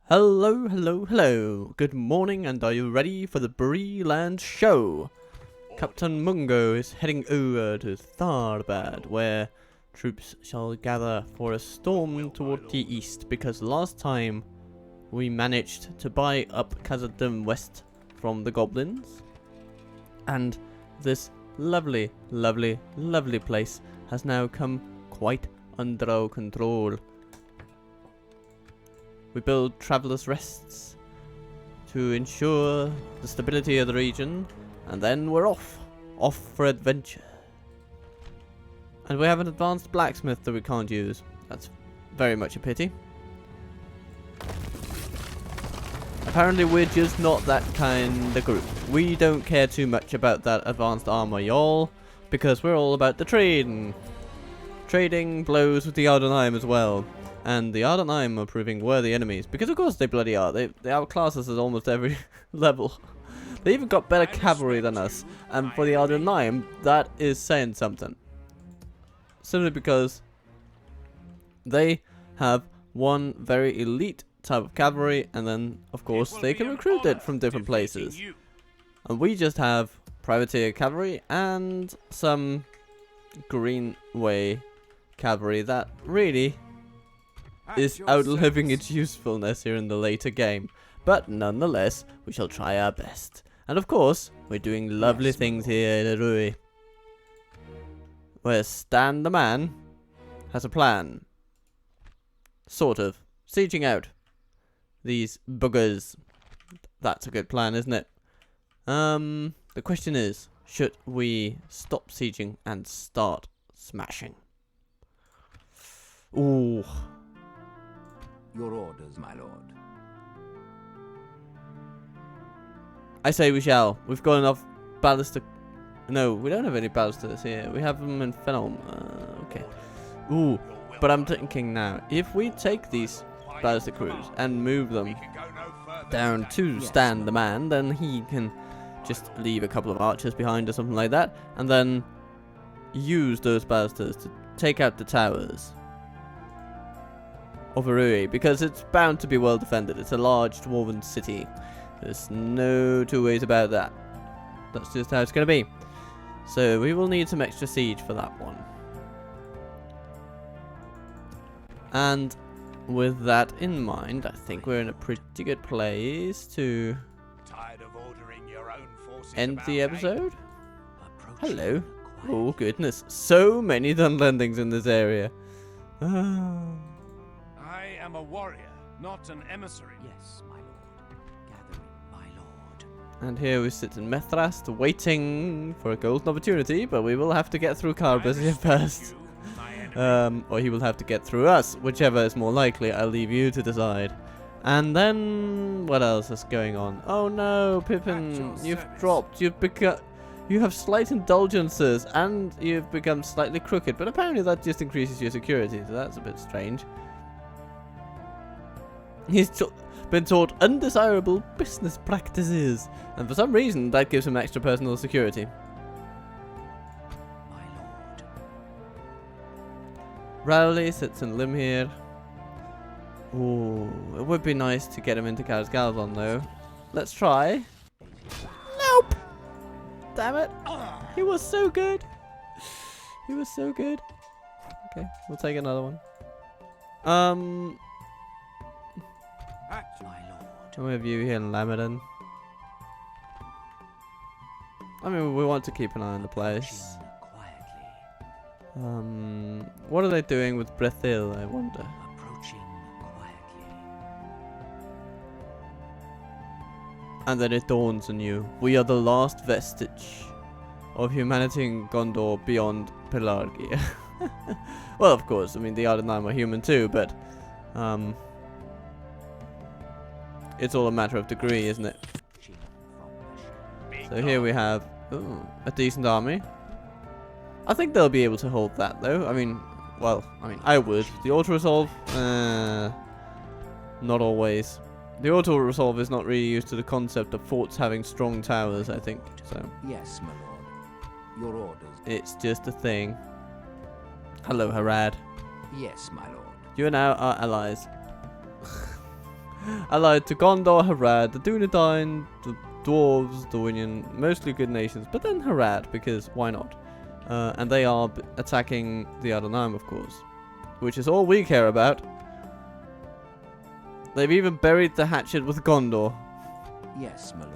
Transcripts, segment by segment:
Hello, hello, hello. Good morning, and are you ready for the Bree land show? Captain Mungo is heading over to Tharbad, where troops shall gather for a storm toward the east, because last time we managed to buy up Khazad West from the goblins, and this lovely, lovely, lovely place has now come quite under our control. We build travelers' rests to ensure the stability of the region, and then we're off for adventure. And we have an advanced blacksmith that we can't use. That's very much a pity. Apparently we're just not that kind of group. We don't care too much about that advanced armor, y'all, because we're all about the trading. Trading blows with the Ardenheim as well. And the Ardenheim are proving worthy enemies, because of course they bloody are. They outclass us at almost every level. They even got better cavalry than us, and for the Ardenheim, that is saying something. Simply because they have one very elite type of cavalry, and then of course they can recruit it from different places. And we just have privateer cavalry and some Greenway cavalry that really is outliving its usefulness here in the later game. But nonetheless, we shall try our best. And of course, we're doing lovely things here in Rui, where Stan the man has a plan. Sort of. Sieging out these buggers. That's a good plan, isn't it? The question is, should we stop sieging and start smashing? Ooh. Your orders, my lord. I say we shall. We've got enough ballistic... No, we don't have any ballistas here. We have them in film. Okay. Ooh, but I'm thinking now, if we take these ballistic crews and move them down to Stan the man, then he can just leave a couple of archers behind or something like that, and then use those ballistas to take out the towers of Rui, because it's bound to be well defended. It's a large dwarven city. There's no two ways about that. That's just how it's going to be. So we will need some extra siege for that one. And with that in mind, I think we're in a pretty good place to end the episode. Hello. Oh goodness, so many Dunlendings in this area. I am a warrior, not an emissary. Yes, my lord. Gathering, my lord. And here we sit in Methrast, waiting for a golden opportunity, but we will have to get through Carbazia first. Or he will have to get through us, whichever is more likely. I'll leave you to decide. And then, what else is going on? Oh no, Pippin, you've dropped. You have slight indulgences, and you've become slightly crooked, but apparently that just increases your security, so that's a bit strange. He's been taught undesirable business practices, and for some reason that gives him extra personal security. My lord. Rowley sits in Limhir. Ooh, it would be nice to get him into Galzon though. Let's try. Nope! Damn it! He was so good! He was so good. Okay, we'll take another one. My lord. Can we have you here in Lamadon? I mean, we want to keep an eye on the place. Quietly. What are they doing with Brethil, I wonder? Approaching quietly. And then it dawns on you. We are the last vestige of humanity in Gondor beyond Pelargia. Well, of course, I mean, the Ardenheim are human too, but it's all a matter of degree, isn't it? So here we have a decent army. I think they'll be able to hold that, though. I mean, well, I would. The auto-resolve, not always. The auto-resolve is not really used to the concept of forts having strong towers, I think. So Yes, my lord. Your orders. it's just a thing. Hello, Harad. Yes, my lord. You are now our allies. allied to Gondor, Harad, the Dunedain, the Dwarves, the Winian, mostly good nations, but then Harad, because why not? And they are attacking the Adonam, of course, which is all we care about. They've even buried the hatchet with Gondor. Yes, my lord.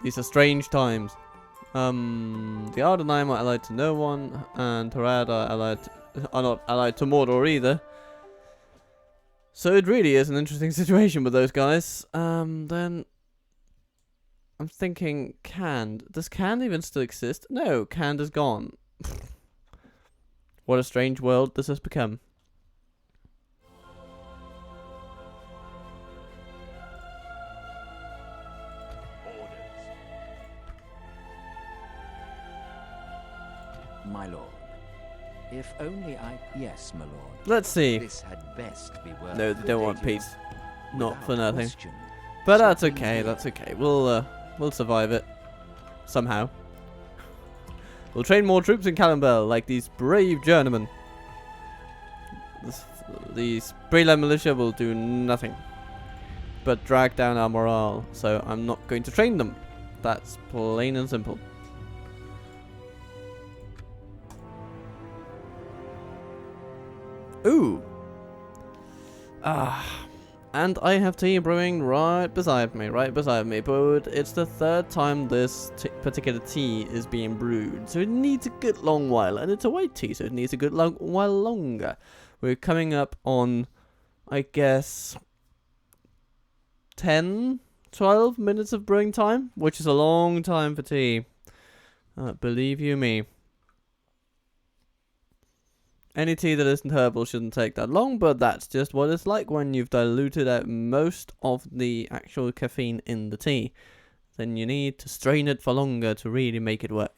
These are strange times. The Ardenheim are allied to no one, and Harad are not allied to Mordor either. So it really is an interesting situation with those guys. Then I'm thinking Canned. Does Canned even still exist? No, Canned is gone. What a strange world this has become. My lord. If only I... Yes, my lord. Let's see. This had best be worth No, they don't want the daily- peace. Not Without for nothing. question. But that's Something okay, here. that's okay. We'll survive it. Somehow. We'll train more troops in Calimbel, like these brave journeymen. These Breland militia will do nothing but drag down our morale, so I'm not going to train them. That's plain and simple. Ooh. And I have tea brewing right beside me, but it's the third time this particular tea is being brewed, so it needs a good long while, and it's a white tea, so it needs a good long while longer. We're coming up on, I guess, 10, 12 minutes of brewing time, which is a long time for tea. Believe you me. Any tea that isn't herbal shouldn't take that long, but that's just what it's like when you've diluted out most of the actual caffeine in the tea. Then you need to strain it for longer to really make it work.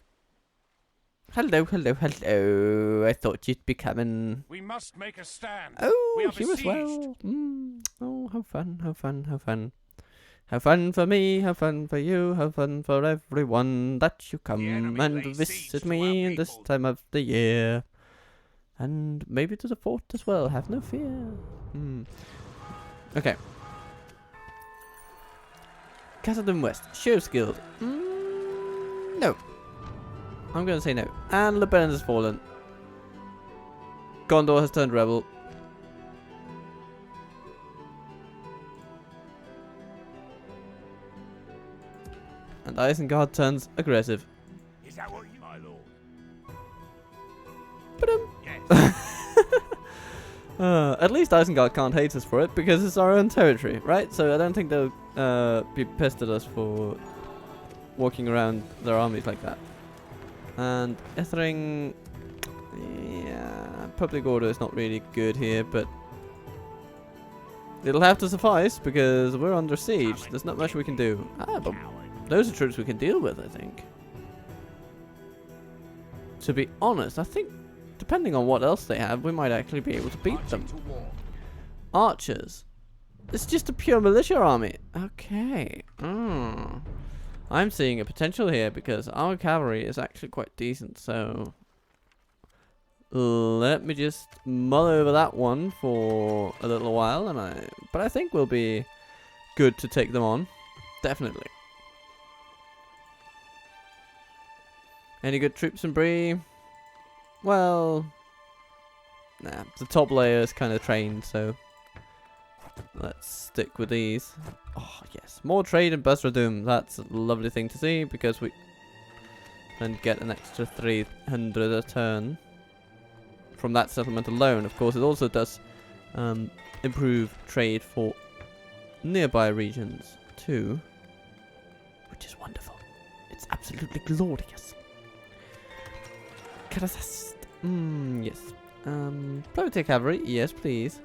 Hello, hello, hello. I thought you'd be coming. We must make a stand. Oh, We are you as well. besieged. Oh, how fun, how fun, how fun. How fun for me, how fun for you, how fun for everyone that you come enemy and lays visit siege to me our in this people. time of the year. And maybe to the fort as well, have no fear. Okay. Castleden West, Sheriff's Guild. No. I'm gonna say no. And Lebanon has fallen. Gondor has turned rebel. And Isengard turns aggressive. Is that what you, my lord? Ba-dum. Yes. At least Isengard can't hate us for it because it's our own territory, right? So I don't think they'll be pissed at us for walking around their armies like that. And Ethering, yeah, public order is not really good here, but it'll have to suffice because we're under siege. There's not much we can do. But those are troops we can deal with, I think. To be honest, I think depending on what else they have, we might actually be able to beat them. Marching to war. Archers. It's just a pure militia army. Okay. I'm seeing a potential here because our cavalry is actually quite decent, so let me just mull over that one for a little while, but I think we'll be good to take them on. Definitely. Any good troops in Bree? Well, nah, the top layer is kind of trained, so let's stick with these. Oh, yes. More trade in Basra-Dum. That's a lovely thing to see because we then get an extra 300 a turn from that settlement alone. Of course, it also does improve trade for nearby regions too, which is wonderful. It's absolutely glorious. Karazast. Yes. Privateer cavalry. Yes, please.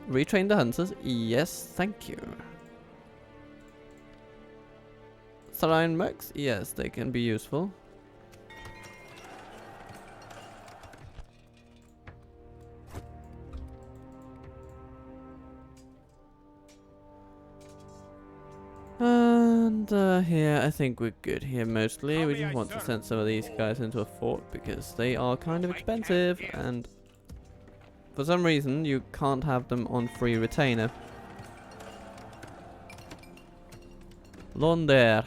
Retrain the hunters. Yes, thank you. Saline mercs. Yes, they can be useful. And here, I think we're good here mostly. We just want to send some of these guys into a fort because they are kind of expensive, and for some reason you can't have them on free retainer. Lawn there.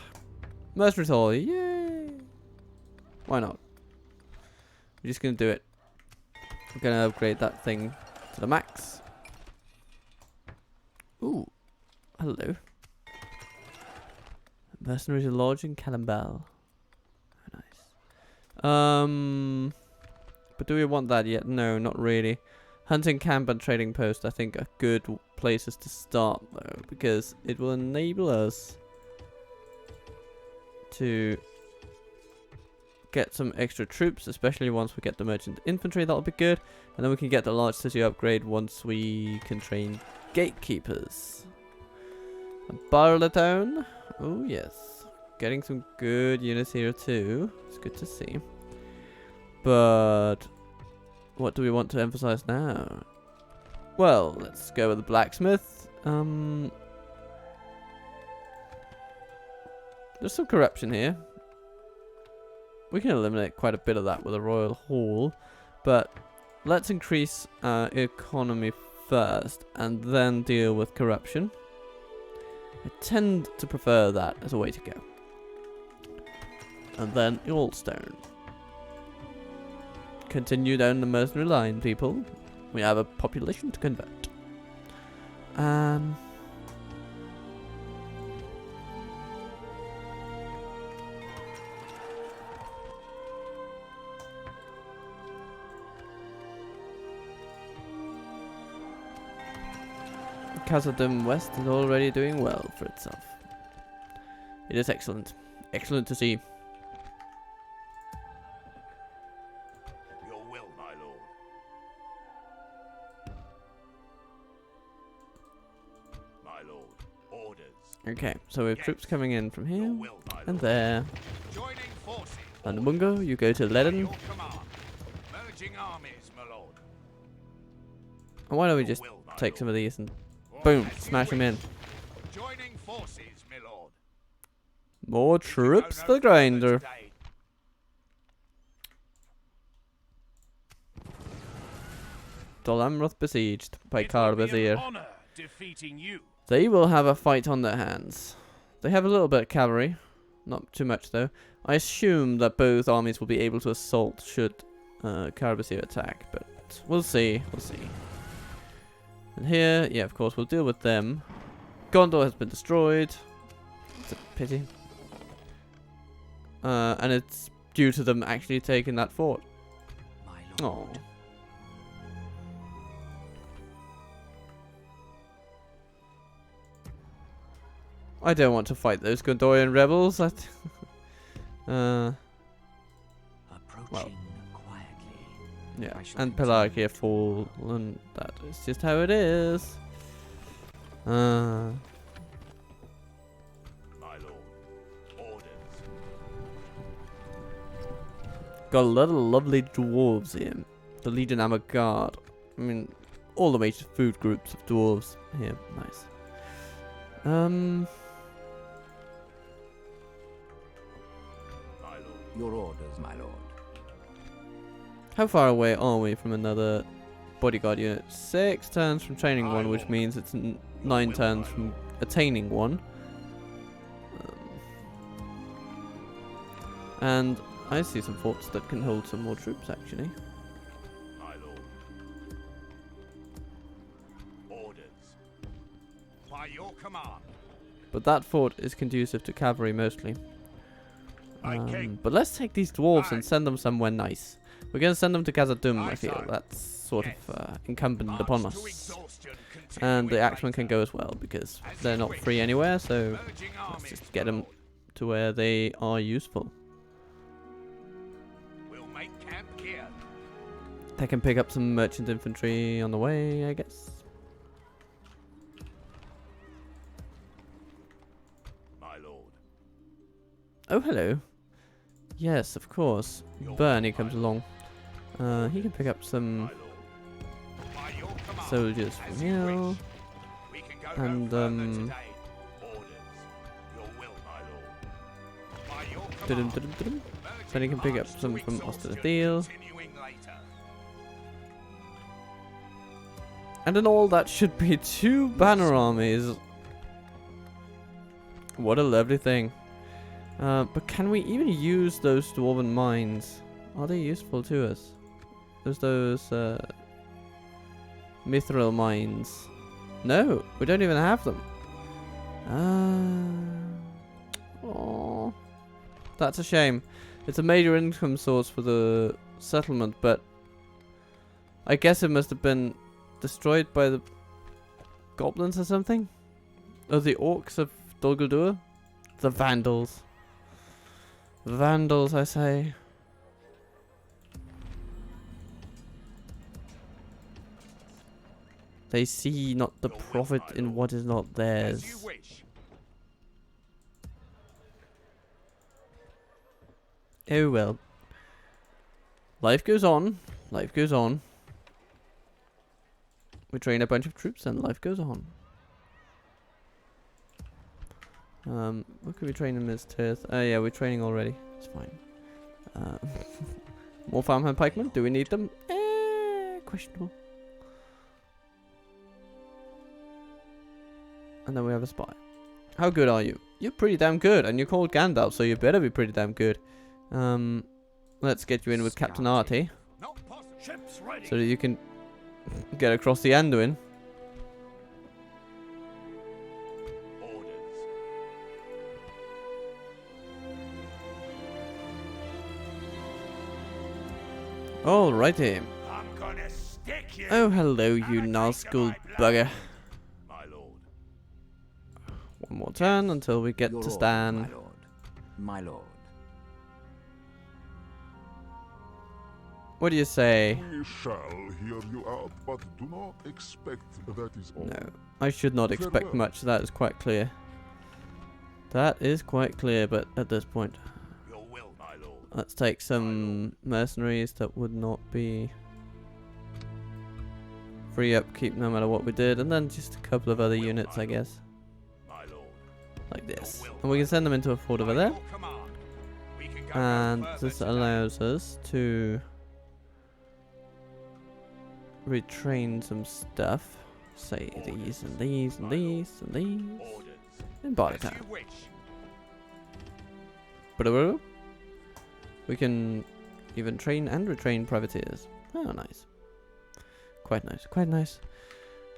Mercenaries hall. Yay! Why not? We're just gonna do it. We're gonna upgrade that thing to the max. Ooh. Hello. Mercenaries lodge in Calambal. Very nice. But do we want that yet? No, not really. Hunting camp and trading post I think are good places to start though, because it will enable us to get some extra troops, especially once we get the merchant infantry. That'll be good, and then we can get the large city upgrade once we can train gatekeepers. Barletown. Oh yes, getting some good units here too. It's good to see. But what do we want to emphasize now? Well, let's go with the blacksmith. There's some corruption here. We can eliminate quite a bit of that with a royal hall, but let's increase our economy first and then deal with corruption. I tend to prefer that as a way to go. And then Yallstone. Continue down the mercenary line, people. We have a population to convert. Khazad-dûm West is already doing well for itself. It is excellent. Excellent to see. Your will, my lord. My lord. Orders. Okay, so we have troops coming in from Your here will, my and lord. there. Joining forces. And Mungo, you go to By Leaden. your command. Merging armies, my lord. And why don't we Your just will, my take lord. some of these and Or boom, as you smash them in. wish. Joining forces, my lord. More We can go troops no for the further grinder. today. Dol Amroth besieged by It will be an Carbazir. honor defeating you. They will have a fight on their hands. They have a little bit of cavalry. Not too much though. I assume that both armies will be able to assault should Carbazir attack, but we'll see. We'll see. And here, yeah, of course, we'll deal with them. Gondor has been destroyed. It's a pity. And it's due to them actually taking that fort. My Oh. lord. I don't want to fight those Gondorian rebels. Approaching well. quietly. Yeah, I shall and continue Pelagia to fall, and that is just how it is. My lord. Orders. Got a lot of lovely dwarves here. The Legion Armor Guard. I mean, all the major food groups of dwarves here. Nice. My lord. Your orders, my lord. How far away are we from another bodyguard unit? 6 turns from training one, which means it's 9 turns from attaining one. And I see some forts that can hold some more troops, actually. My lord. Orders. By your command. But that fort is conducive to cavalry mostly. My king. But let's take these dwarves and Aye. send them somewhere nice. We're going to send them to Khazad-dûm, I Aye, feel. sire. That's sort Yes. of incumbent March upon to us. exhaustion, And the continuing axemen can later. go as well, because As they're you not wish. free anywhere, so Merging let's armies, just get my them lord. to where they are useful. We'll make camp here. They can pick up some merchant infantry on the way, I guess. My lord. Oh, hello. Yes, of course. Bernie comes along. He can pick up some My lord. By your command. soldiers from As you here. wish. We can go And, no further today. Orders. Your will, my lord. By your Dum, command. dum, dum. Merging Then he can pick up march to some from exhaustion, Osterdeal. continuing later. And in all, that should be 2 banner armies. What a lovely thing. But can we even use those dwarven mines? Are they useful to us? Those mithril mines? No, we don't even have them. Oh, that's a shame. It's a major income source for the settlement, but I guess it must have been destroyed by the goblins or something? Or the orcs of Dol Guldur? The vandals. Vandals, I say. They see not the profit in what is not theirs. As you wish. Oh well. Life goes on. Life goes on. We train a bunch of troops and life goes on. What could we train in this tier? Oh yeah, we're training already. It's fine. More farmhand pikemen? Do we need them? Questionable. And then we have a spy. How good are you? You're pretty damn good, and you're called Gandalf, so you better be pretty damn good. Let's get you in with Captain Artie, so that you can get across the Anduin. Orders. Alrighty. I'm gonna stick you. Oh, hello, you Have a taste of Nazgul my blood. bugger. My lord. One more turn until we get Your to orders, Stan. my lord. My lord. What do you say? We shall hear you out, but do not expect that is all. No, I should not Very expect well. much. That is quite clear. That is quite clear, but at this point, Your will, my lord. let's take some mercenaries that would not be free upkeep no matter what we did, and then just a couple of other units, I guess, My lord. like this. And we can send them into a fort over there, By your command, we can go no and further this today. allows us to retrain some stuff. Say these and these and these and these Orders. in As Bartertown. you wish. Ba-da-ba-da. We can even train and retrain privateers. Oh, nice. Quite nice, quite nice.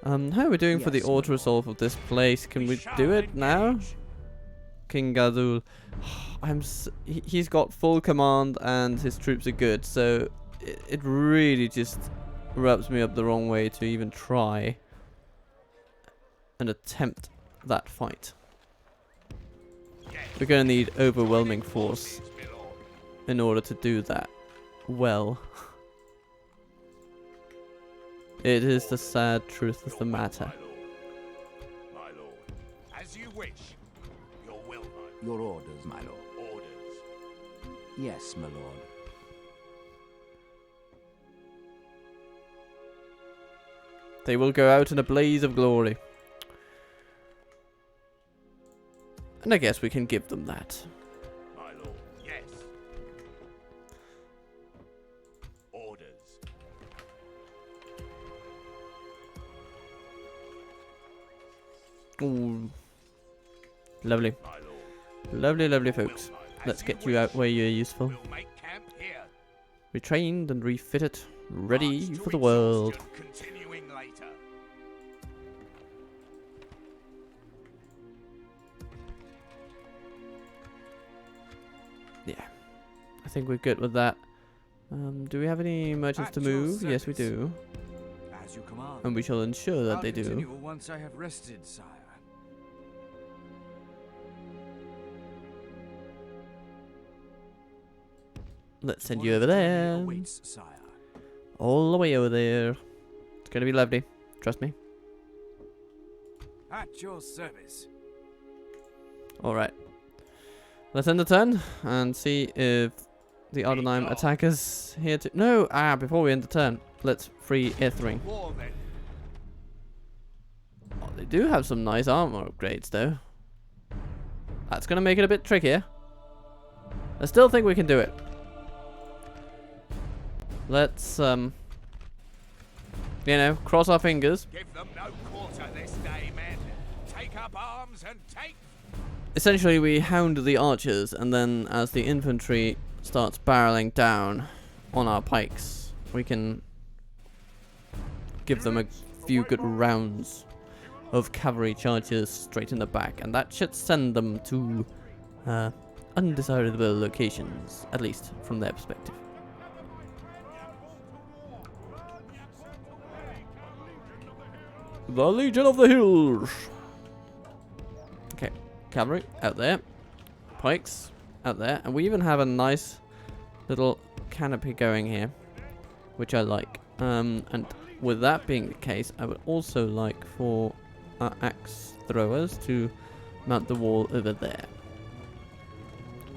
How are we doing for the Yes, my auto resolve of this place? Can we shall do it now? engage. King Gadul. He's got full command and his troops are good, so it really just rubs me up the wrong way to even try and attempt that fight. Yes. We're going to need overwhelming force Forces, my lord. in order to do that well. It is the sad truth of the matter. My lord. My lord. As you wish. Your will, my lord. Your orders, my lord. Orders. Yes, my lord. They will go out in a blaze of glory. And I guess we can give them that. My lord. Yes. Orders. Ooh. Lovely. My lord. Lovely, lovely folks. Let's get you out where you're useful. We'll make camp here. Retrained and refitted. Ready March to for the world. exhaustion, continuing later. Yeah. I think we're good with that. Do we have any merchants to At your move? Yes, we service. do. As you command. And we shall ensure that I'll they do. continue once I have rested, sire. Let's send you Orders over to me there. awaits, sire. All the way over there. It's going to be lovely. Trust me. At your service. Alright. Let's end the turn and see if the Ardenheim attack us here to... No! Before we end the turn, let's free Ithring. War then. Oh, they do have some nice armor upgrades though. That's going to make it a bit trickier. I still think we can do it. Let's, you know, cross our fingers. Give them no quarter this day, men. Take up arms and take. essentially we hound the archers, and then as the infantry starts barreling down on our pikes, we can give them a few good rounds of cavalry charges straight in the back, and that should send them to undesirable locations, at least from their perspective. The Legion of the Hills! Okay, cavalry out there, pikes out there, and we even have a nice little canopy going here, which I like. And with that being the case, I would also like for our axe throwers to mount the wall over there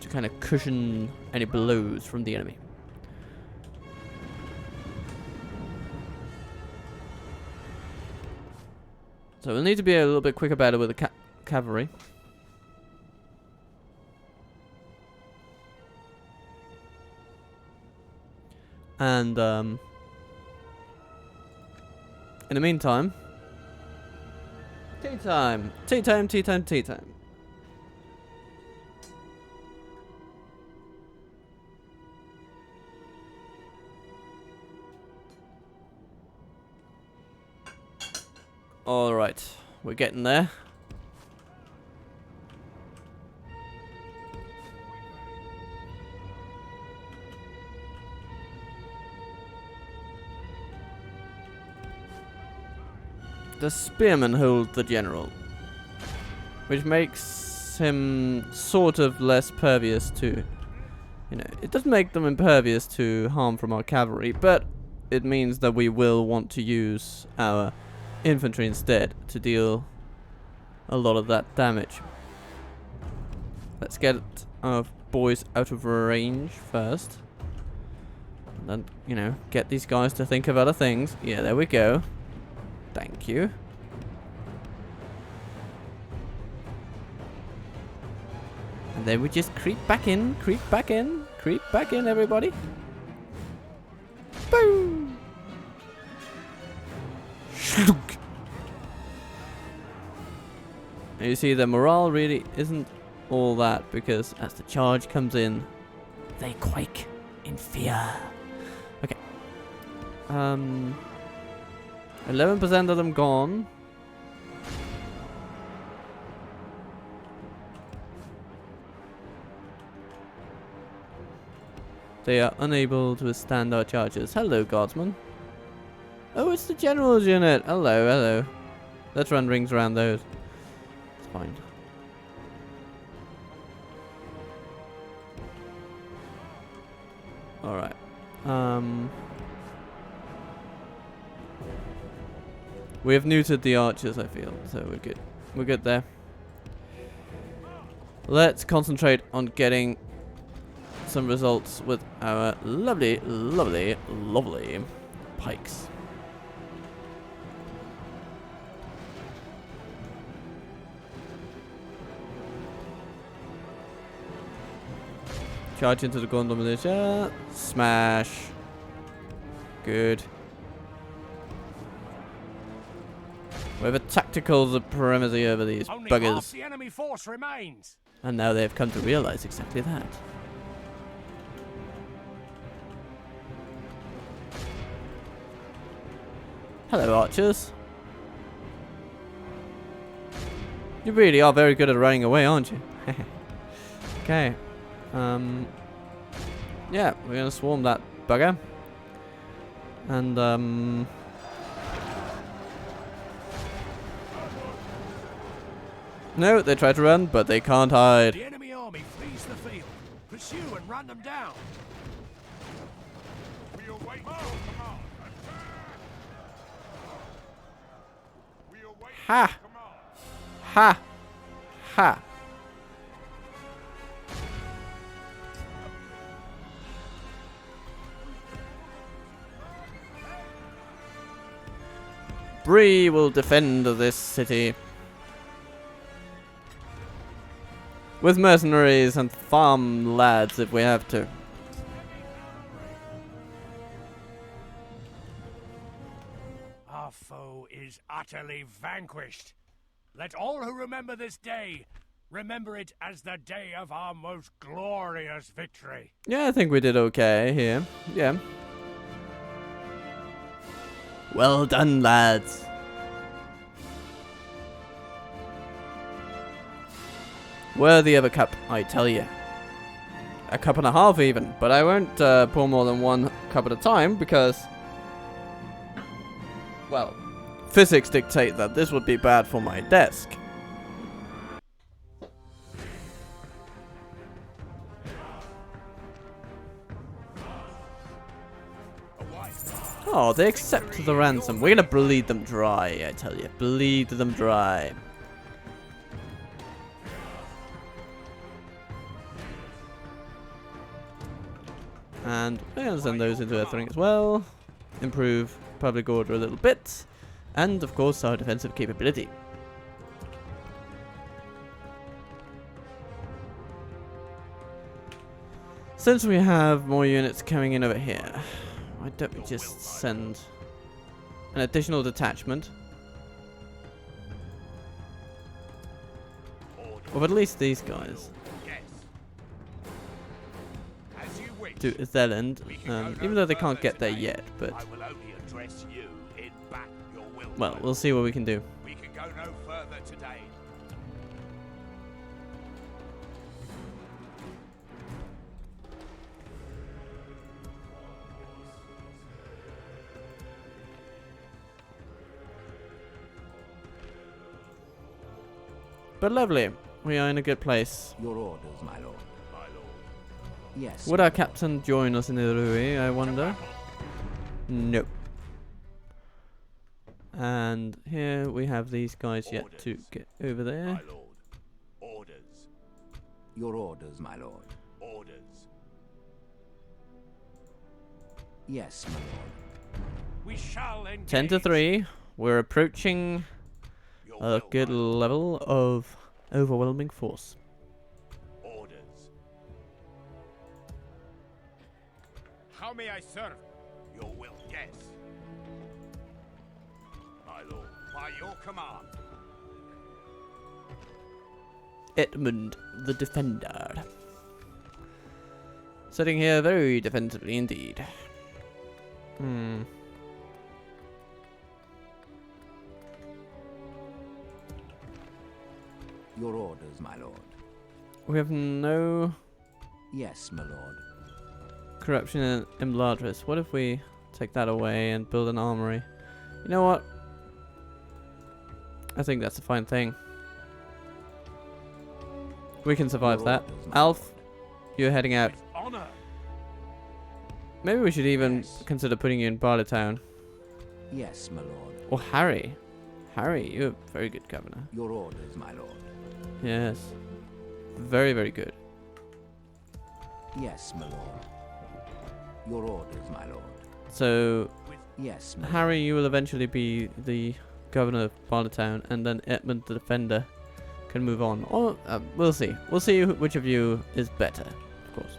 to kind of cushion any blows from the enemy. So we'll need to be a little bit quicker about it with the cavalry. And in the meantime, tea time, tea time, tea time, tea time. All right, we're getting there. The spearmen hold the general, which makes him sort of less pervious to, you know, it doesn't make them impervious to harm from our cavalry, but it means that we will want to use our infantry instead to deal a lot of that damage. Let's get our boys out of range first, and then, you know, get these guys to think of other things. Yeah, there we go. Thank you. And then we just creep back in, creep back in, creep back in, everybody. Boom! Shlook. And you see, the morale really isn't all that, because as the charge comes in, they quake in fear. Okay. 11% of them gone. They are unable to withstand our charges. Hello, guardsman. Oh, it's the general's unit. Hello, hello. Let's run rings around those. It's fine. Alright. We have neutered the archers, I feel, so we're good. We're good there. Let's concentrate on getting some results with our lovely, lovely, lovely pikes. Charge into the Gondor militia. Smash. Good. We have a tactical supremacy over these Only buggers. half the enemy force remains. And now they've come to realize exactly that. Hello, archers. You really are very good at running away, aren't you? Okay. Yeah, we're gonna swarm that bugger. And, no, they try to run, but they can't hide. The enemy army flees the field. Pursue and run them down. We await your command. We await Ha! your command. Ha! Ha! Bree will defend this city with mercenaries and farm lads if we have to. Our foe is utterly vanquished. Let all who remember this day Remember it as the day of our most glorious victory. Yeah, I think we did okay here. Yeah. Well done, lads. Worthy of a cup, I tell you. A cup and a half even, but I won't pour more than one cup at a time because, well, physics dictate that this would be bad for my desk. Oh, they accept the ransom. We're gonna bleed them dry, I tell you. Bleed them dry. And we're gonna send those into Earthring as well. Improve public order a little bit. And, of course, our defensive capability. Since we have more units coming in over here, why don't we just send an additional detachment of at least these guys to Zealand, even though they can't get there yet, but well, we'll see what we can do. We can go no further today. But lovely, we are in a good place. Your orders, my lord. My lord. Yes. Would our captain join us in the Rui, I wonder? Nope. And here we have these guys yet to get over there. My lord. Orders. Your orders, my lord. Orders. Yes, my lord. We shall engage. 10 to 3. We're approaching Your a will, good my lord. level of overwhelming force. Orders. How may I serve? Your will, yes. My lord. By your command. Edmund the Defender. Sitting here very defensively indeed. Your orders, my lord. We have no Yes, my lord. corruption in Imladris. What if we take that away and build an armory? You know what? I think that's a fine thing. We can survive that. Alf, you're heading out. With honor. Maybe we should even Yes. consider putting you in Barleytown. Yes, my lord. Or Harry. Harry, you're a very good governor. Your orders, my lord. Yes. Very, very good. Yes, my lord. Your orders, my lord. So, Yes, my lord. Harry, you will eventually be the governor of Barleytown, and then Edmund the Defender can move on. Or, we'll see. We'll see which of you is better, of course.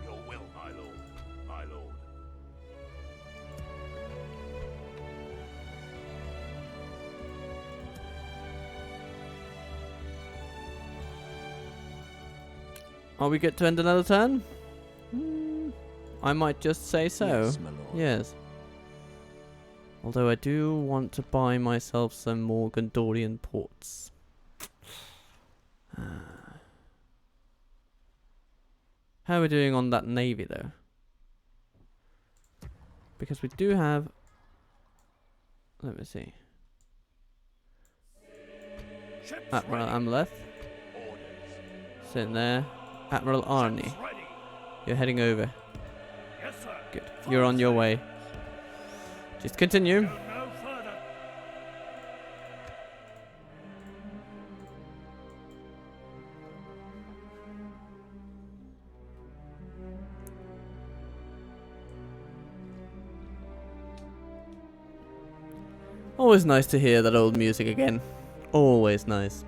Your will, my lord. My lord. Are we good to end another turn? I might just say so. Yes, my lord. Yes. Although I do want to buy myself some more Gondorian ports. How are we doing on that navy though? Because we do have... Let me see. Admiral Amleth. Orders. Sitting there. Admiral Arnie. Ships ready. You're heading over. Yes, sir. Good. You're on your way. Just continue. Go no further. Always nice to hear that old music again. Always nice.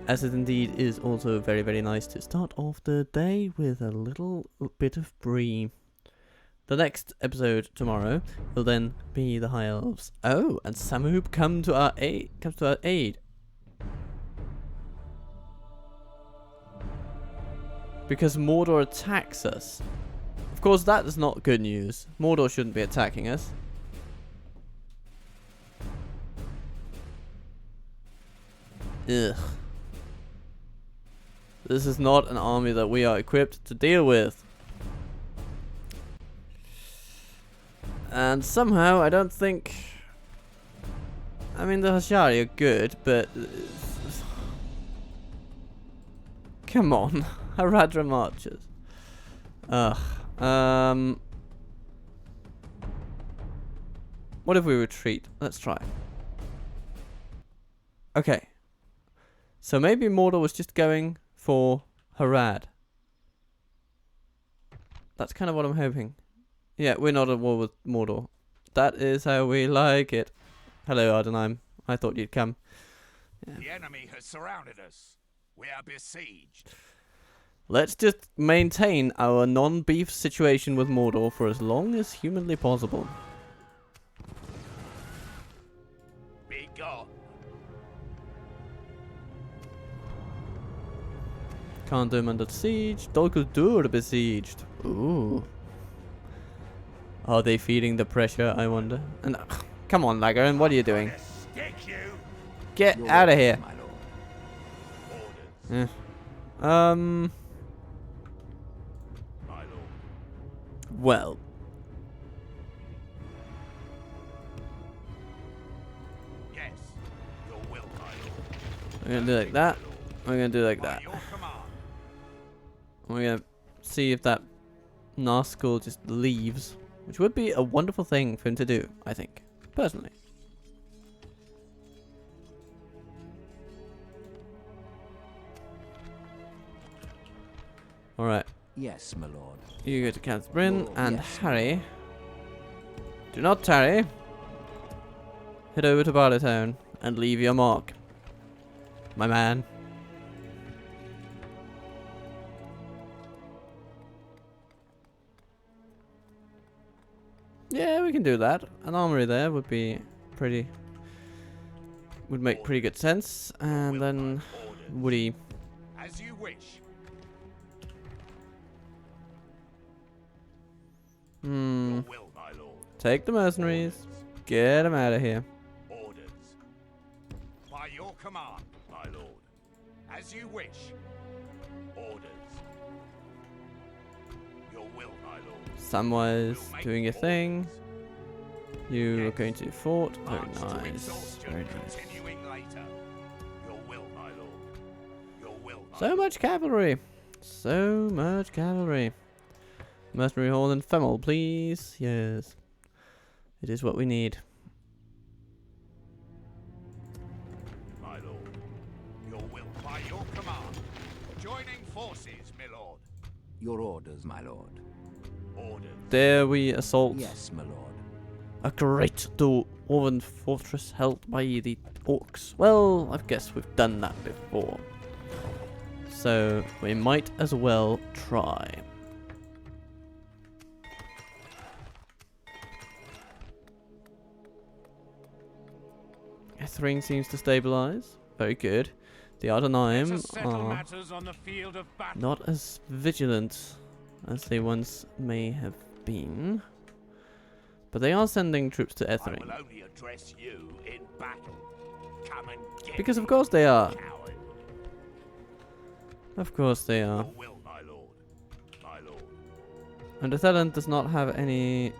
As it indeed is also very, very nice to start off the day with a little bit of Bree. The next episode tomorrow will then be the High Elves. Oh, and Samoob comes to our aid. Because Mordor attacks us. Of course, that is not good news. Mordor shouldn't be attacking us. Ugh. This is not an army that we are equipped to deal with. And somehow, I don't think... I mean, the Hashari are good, but... Come on. Haradrim archers. Ugh. What if we retreat? Let's try. Okay. So maybe Mordor was just going for Harad. That's kind of what I'm hoping. Yeah, we're not at war with Mordor. That is how we like it. Hello, Ardenheim. I thought you'd come. Yeah. The enemy has surrounded us. We are besieged. Let's just maintain our non-beef situation with Mordor for as long as humanly possible. Be gone. Can't do him under siege. Dol Guldur besieged. Ooh. Are they feeling the pressure, I wonder? And come on, Lagarin, what are you doing? Stick you. Get out of here. My lord. Orders. Yeah. My lord. Well. Yes. Your will, my lord. We're gonna do like that. We're gonna do like By that. your command. We're gonna see if that Nazgul just leaves. Which would be a wonderful thing for him to do, I think. Personally. Alright. Yes, my lord. You go to Catherine Lord, and yes. Harry. Do not tarry. Head over to Barleytown and leave your mark. My man. Yeah, we can do that. An armory there would be pretty... would make pretty good sense. And then... Woody. As you wish. Your will, my lord. Take the mercenaries. Get them out of here. Orders. By your command, my lord. As you wish. Orders. Your will, my lord. Samwise We'll make doing a thing. orders. You are Yes. going to fort. Very March to nice. exhaustion, Very nice. continuing later. Your will, my lord. Your will, my So lord. much cavalry. So much cavalry. Mercenary Hall and Femel, please. Yes. It is what we need. My lord. Your will by your command. Joining forces, my lord. Your orders, my lord. Orders. Dare we assault Yes, my lord. a great dwarven fortress held by the orcs? Well, I guess we've done that before. So we might as well try. Ethering seems to stabilize. Very good. The Ardenheim are matters on the field of battle. not as vigilant as they once may have been. But they are sending troops to I Ethering. will only address you in battle. Come and get Because of me, course they are. coward. Of course they are. Your will, my lord. My lord. And Athelan does not have any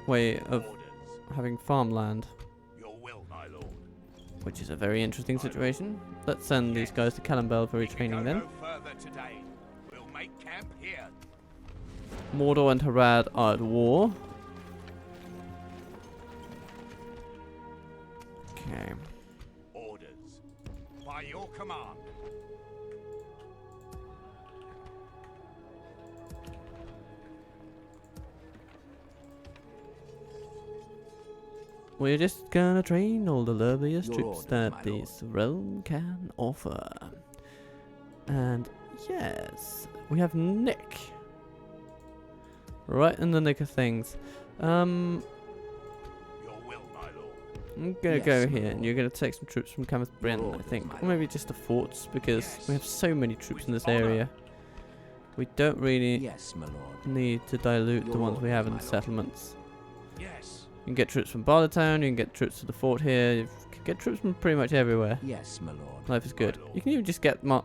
way of Orders. having farmland, Your will, my lord. which is a very interesting situation. Let's send these guys to Callambel for We can retraining go then. no further today. We'll make camp here. Mordor and Harad are at war. Okay. Orders. By your command. We're just gonna train all the loveliest Your troops orders, that my this realm can offer. And yes, we have Nick. Right in the nick of things. Your will, my lord. I'm gonna Yes, go my here, lord. and you're gonna take some troops from Cameth Bryn, I orders, think. my Or maybe just the forts, because we have Yes. so many troops in With this honor. area. We don't really Yes, my lord. need to dilute the Your ones we have in orders, the my lord. settlements. Yes. You can get troops from Bartertown, you can get troops to the fort here, you can get troops from pretty much everywhere. Yes, my lord. Life is good. lord. You can even just get Mr.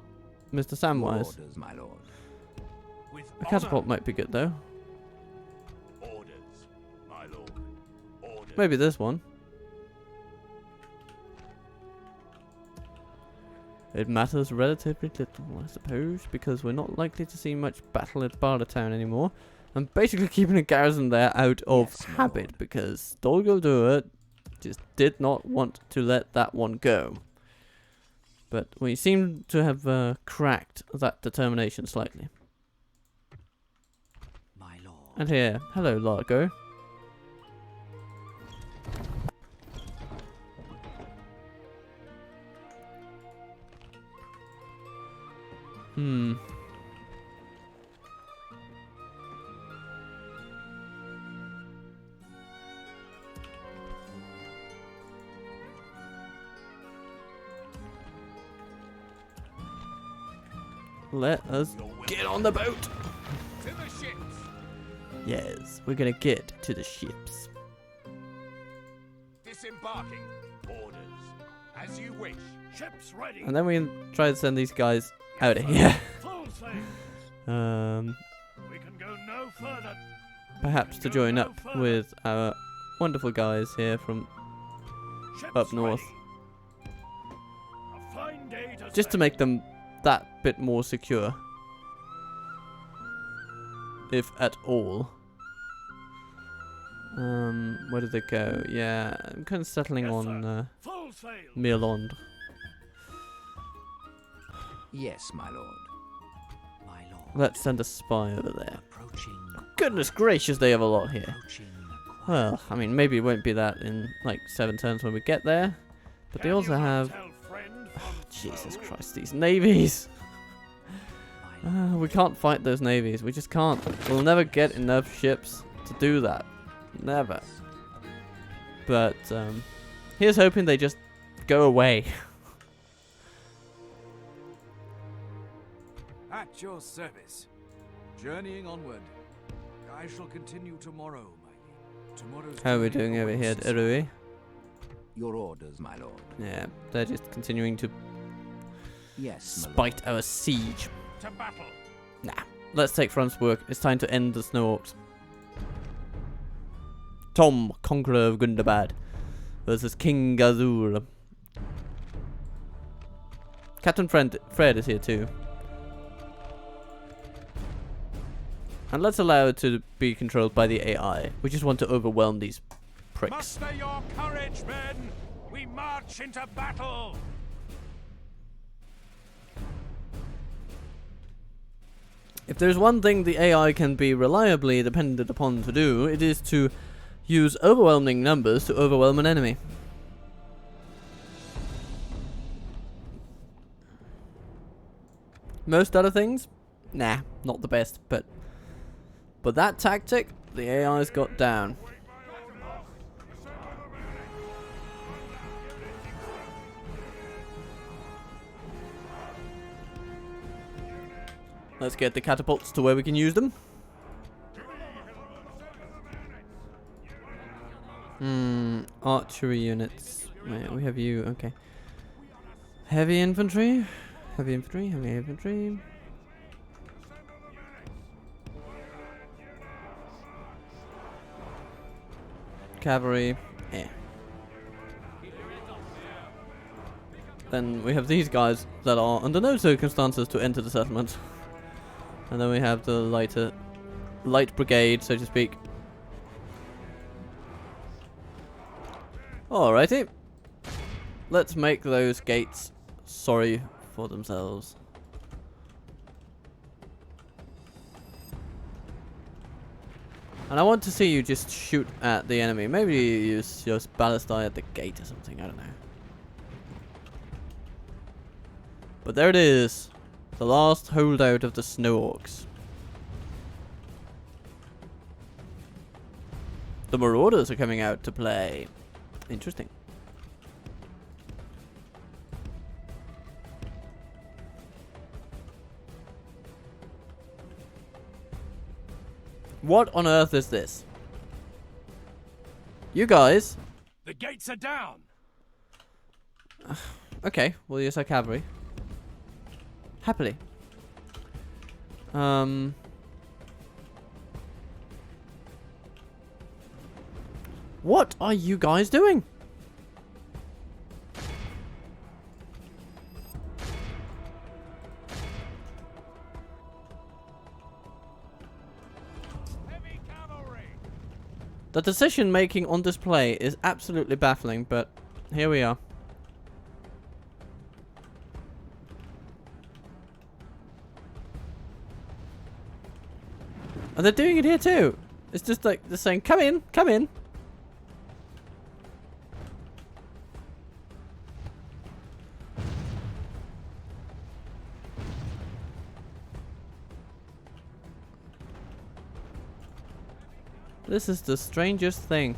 Your Samwise. orders, my lord. With A catapult honor. might be good though. Orders, my lord. Orders. Maybe this one. It matters relatively little, I suppose, because we're not likely to see much battle at Bartertown anymore. I'm basically keeping a garrison there out of Yes, my habit, lord. because Dolguldur just did not want to let that one go. But we seem to have cracked that determination slightly. My lord. And here, hello Largo. Let us Your will, get my on the lord. boat. To the ships. Yes, we're gonna get to the ships. Disembarking. Orders. As you wish. Ships ready. And then we can try to send these guys out of here. Full sail. We can go no further. Perhaps to join up with our wonderful guys here from Ships up north. ready. A fine day to just to sail. make them that bit more secure. If at all. Where did they go? Yeah, I'm kind of settling Yes, on Full sail. Mirlond. Yes, my lord. My lord. Let's send a spy over there. Approaching. Goodness gracious, they have a lot here. Approaching. Well, I mean, maybe it won't be that in like 7 turns when we get there. But they Can also you not have... tell friend from Jesus foe? Christ, these navies! My lord. We can't fight those navies. We just can't. We'll never get enough ships to do that. Never. But, here's hoping they just go away. At your service. Journeying onward. I shall continue tomorrow, my lady. Tomorrow's How are we journey doing over here at awaits us. Irui? Your orders, my lord. Yeah, they're just continuing to Yes, my lord. spite our siege. To battle. Nah, let's take France's work. It's time to end the Snow Orcs. Tom, Conqueror of Gundabad, versus King Gazul. Captain Fred is here too. And let's allow it to be controlled by the AI. We just want to overwhelm these pricks. Muster your courage, men. We march into battle. If there's one thing the AI can be reliably depended upon to do, it is to use overwhelming numbers to overwhelm an enemy. Most other things? Nah, not the best, but that tactic, the AI's got down. Let's get the catapults to where we can use them. Archery units. Wait, we have you, okay. Heavy infantry. Heavy infantry, heavy infantry. Cavalry. Eh. Then we have these guys that are under no circumstances to enter the settlement. And then we have the light brigade, so to speak. Alrighty. Let's make those gates sorry for themselves. And I want to see you just shoot at the enemy. Maybe you use your ballistae at the gate or something, I don't know. But there it is. The last holdout of the Snow Orcs. The Marauders are coming out to play. Interesting. What on earth is this? You guys. The gates are down. Okay, we'll use our cavalry. Happily. What are you guys doing? Heavy cavalry. The decision making on display is absolutely baffling, but here we are. And they're doing it here too. It's just like they're saying, come in, come in. This is the strangest thing.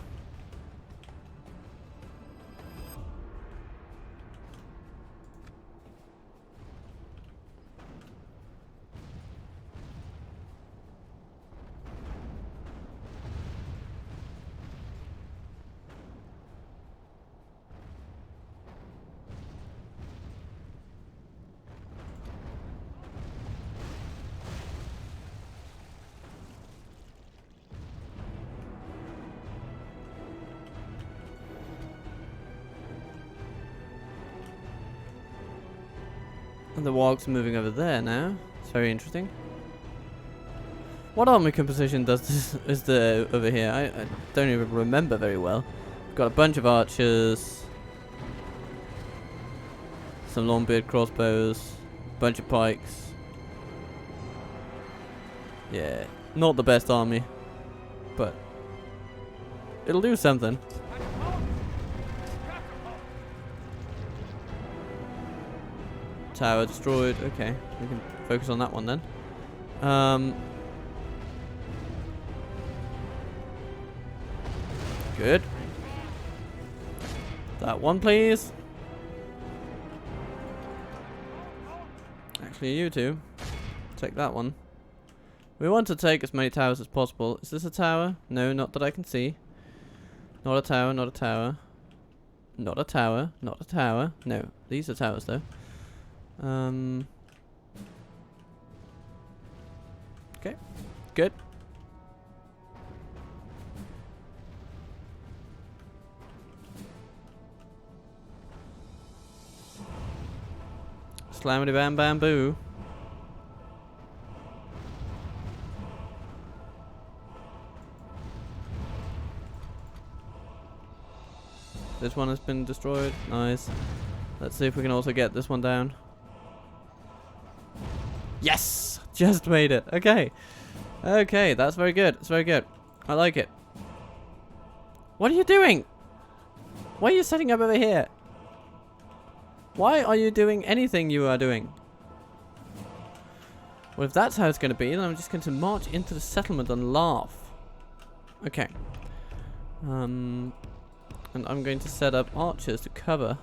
And the wargs are moving over there now. It's very interesting. What army composition does this is there over here? I don't even remember very well. Got a bunch of archers, some longbeard crossbows, bunch of pikes. Yeah, not the best army, but it'll do something. Tower destroyed. Okay, we can focus on that one then. Good. That one, please. Actually, you two. Take that one. We want to take as many towers as possible. Is this a tower? No, not that I can see. Not a tower, not a tower. Not a tower, not a tower. No, these are towers though. Okay, good. Slammity bam bam boo. This one has been destroyed. Nice. Let's see if we can also get this one down. Yes! Just made it. Okay. Okay, that's very good. It's very good. I like it. What are you doing? Why are you setting up over here? Why are you doing anything you are doing? Well, if that's how it's going to be, then I'm just going to march into the settlement and laugh. Okay. And I'm going to set up archers to cover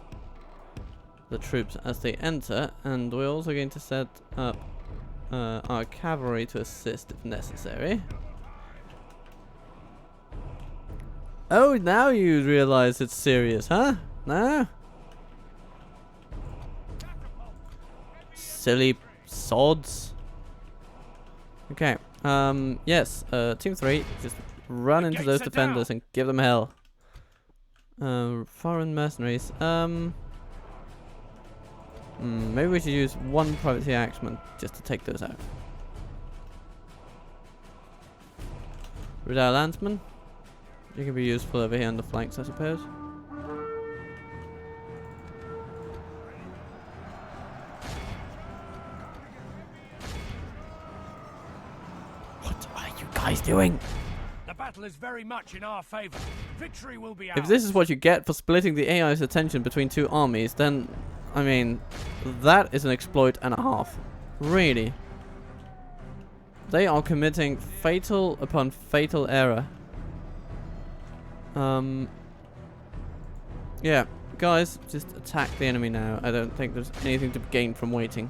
the troops as they enter, and we're also going to set up our cavalry to assist if necessary. Oh, now you realize it's serious, huh? No? Silly sods. Okay. Yes. Team 3, just run into those defenders and give them hell. Foreign mercenaries. Maybe we should use one privateer axeman just to take those out. Redoubt landsman. You can be useful over here on the flanks, I suppose. What are you guys doing? The battle is very much in our favor. Victory will be ours. If this is what you get for splitting the AI's attention between two armies, then, I mean, that is an exploit and a half. Really. They are committing fatal upon fatal error. Yeah, guys, just attack the enemy now. I don't think there's anything to gain from waiting.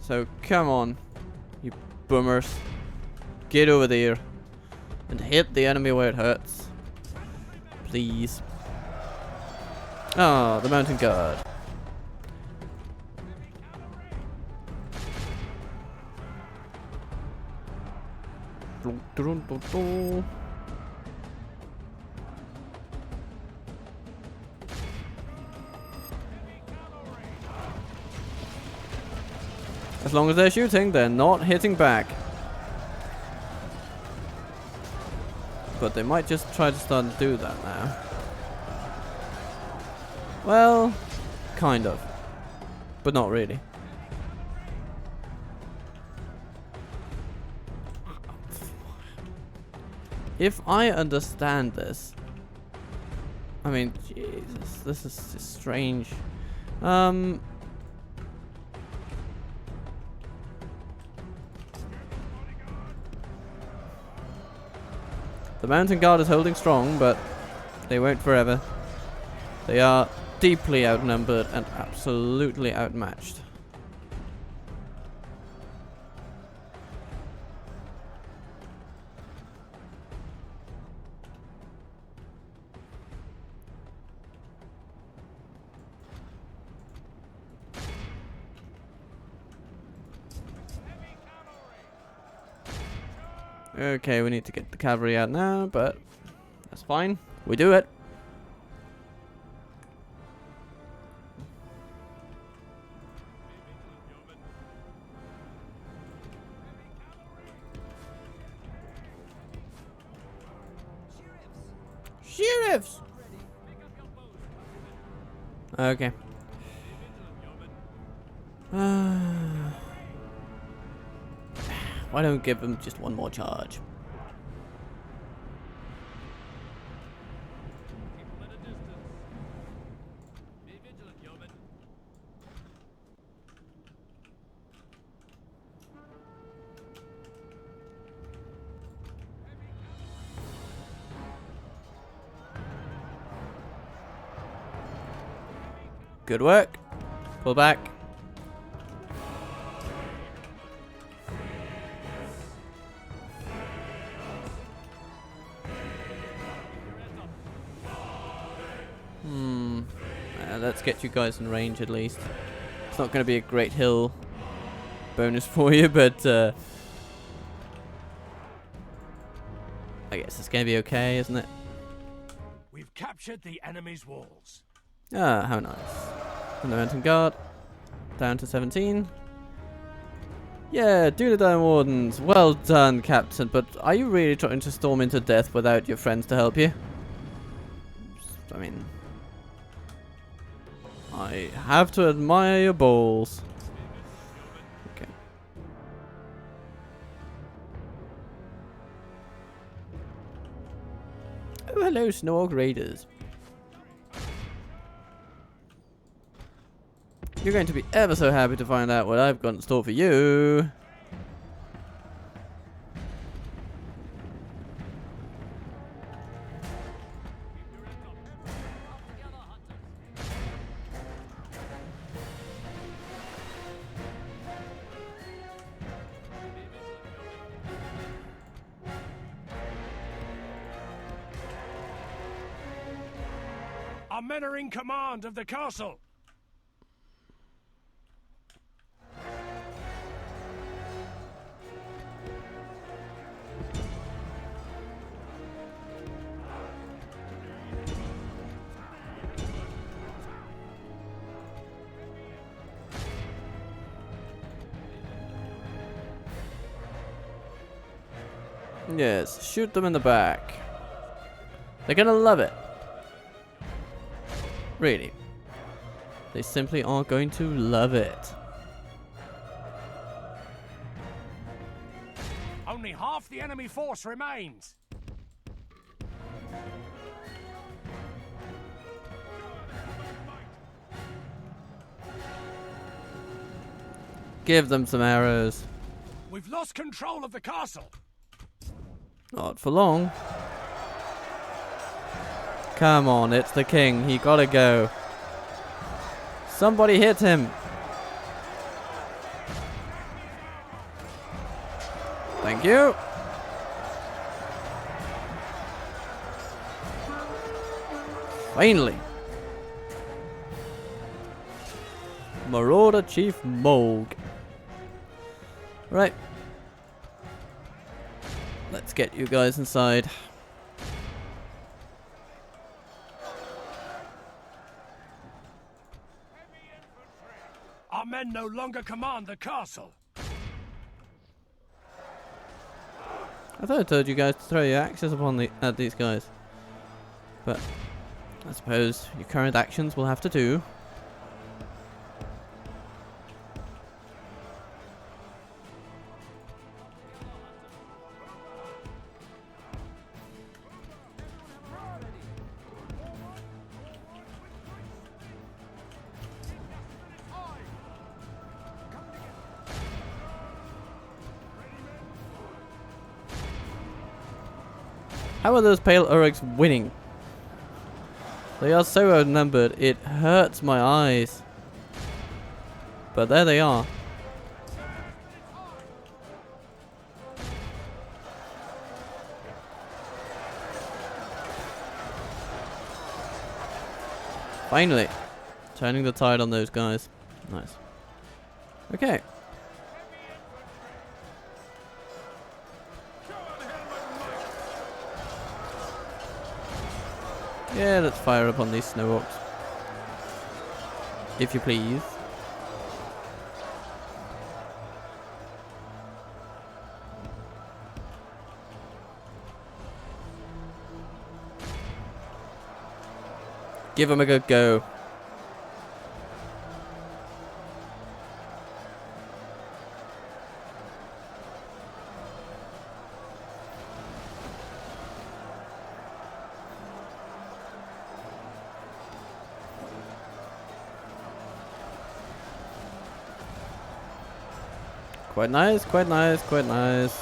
So come on, you boomers. Get over there and hit the enemy where it hurts. Please. Ah, the mountain guard. As long as they're shooting, they're not hitting back. But they might just try to start to do that now. Well, kind of. But not really. If I understand this... I mean, Jesus, this is just strange. The mountain guard is holding strong, but they won't forever. They are deeply outnumbered and absolutely outmatched. Okay, we need to get the cavalry out now, but that's fine. We do it. Sheriffs! Okay. Why don't give them just one more charge? Good work. Pull back. Let's get you guys in range at least. It's not going to be a great hill bonus for you, but I guess it's going to be okay, isn't it? We've captured the enemy's walls. Ah, how nice. And the mountain guard down to 17. Yeah, do the Dire Wardens. Well done, Captain. But are you really trying to storm into death without your friends to help you? I mean, I have to admire your balls. Okay. Oh, hello, Snorg Raiders. You're going to be ever so happy to find out what I've got in store for you. Our men are in command of the castle. Yes, shoot them in the back. They're gonna love it. Really. They simply are going to love it. Only half the enemy force remains. Give them some arrows. We've lost control of the castle. Not for long. Come on, it's the king. He gotta go. Somebody hit him. Thank you. Finally. Marauder Chief Moog. Right. Let's get you guys inside. Our men no longer command the castle. I thought I told you guys to throw your axes at these guys. But I suppose your current actions will have to do. How are those pale Uruks winning? They are so outnumbered, it hurts my eyes. But there they are. Finally, turning the tide on those guys. Nice. Okay. Yeah, let's fire upon these snow orcs. If you please. Give them a good go. Quite nice, quite nice, quite nice.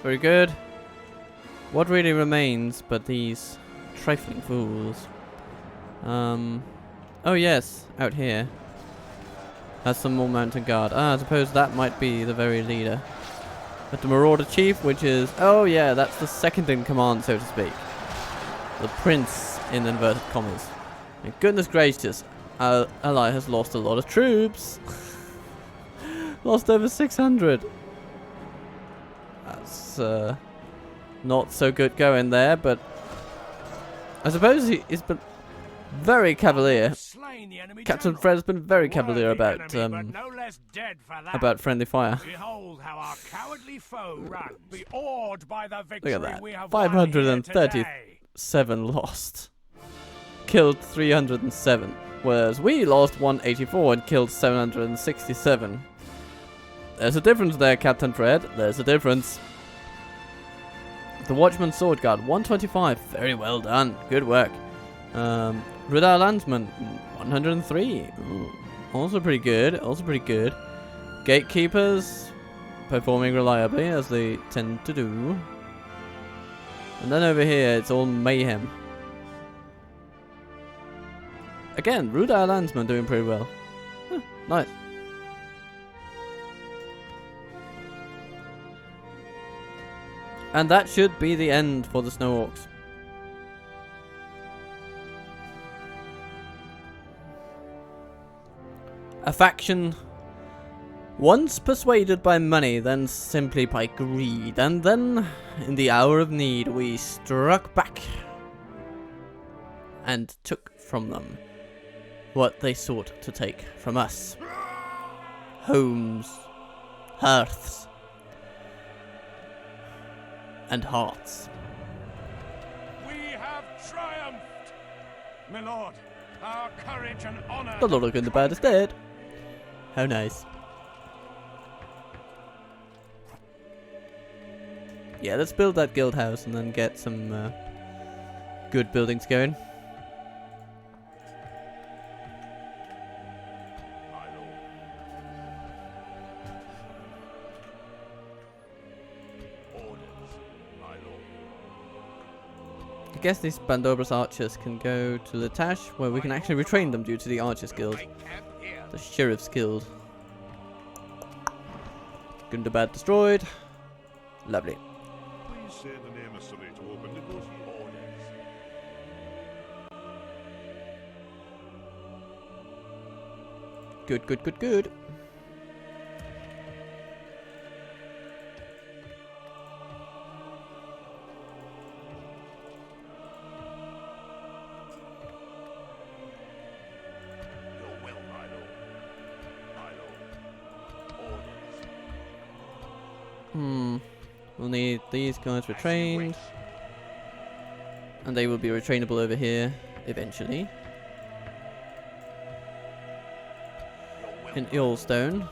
Very good. What really remains but these trifling fools? Oh yes, out here. Has some more mountain guard. I suppose that might be the very leader. But the Marauder Chief, which is... Oh yeah, that's the second in command, so to speak. The Prince, in inverted commas. And goodness gracious, our ally has lost a lot of troops. Lost over 600. That's not so good going there, but I suppose he's been very cavalier. Captain Fred has been very cavalier about friendly fire. Behold how our cowardly foe runs. Be awed by the victory. Look at we that. have 537 lost. Killed 307. Whereas we lost 184 and killed 767. There's a difference there, Captain Fred. There's a difference. The Watchman's Sword Guard, 125. Very well done. Good work. Rudar Landsman, 103. Ooh. Also pretty good. Also pretty good. Gatekeepers, performing reliably, as they tend to do. And then over here, it's all mayhem. Again, Rudar Landsman doing pretty well. Huh, nice. And that should be the end for the Snow Orcs. A faction once persuaded by money, then simply by greed, and then, in the hour of need, we struck back and took from them what they sought to take from us. Homes, hearths, and hearts. We have triumphed! My lord, our courage and honor. The Lord of Good and the Bad is dead. How nice. Yeah, let's build that guild house and then get some good buildings going. My lord. Orders, my lord. I guess these Bandobra's archers can go to Latash, where we can actually retrain them due to the Archers Guild. Make camp here. The Sheriff's Guild. Gundabad destroyed. Lovely. Please send an emissary to open negotiations. Orders. Good, good, good, good. Your will, my lord. My lord. Orders. We'll need these guys As you retrained. wish. And they will be retrainable over here eventually. Your will, In Earlstone.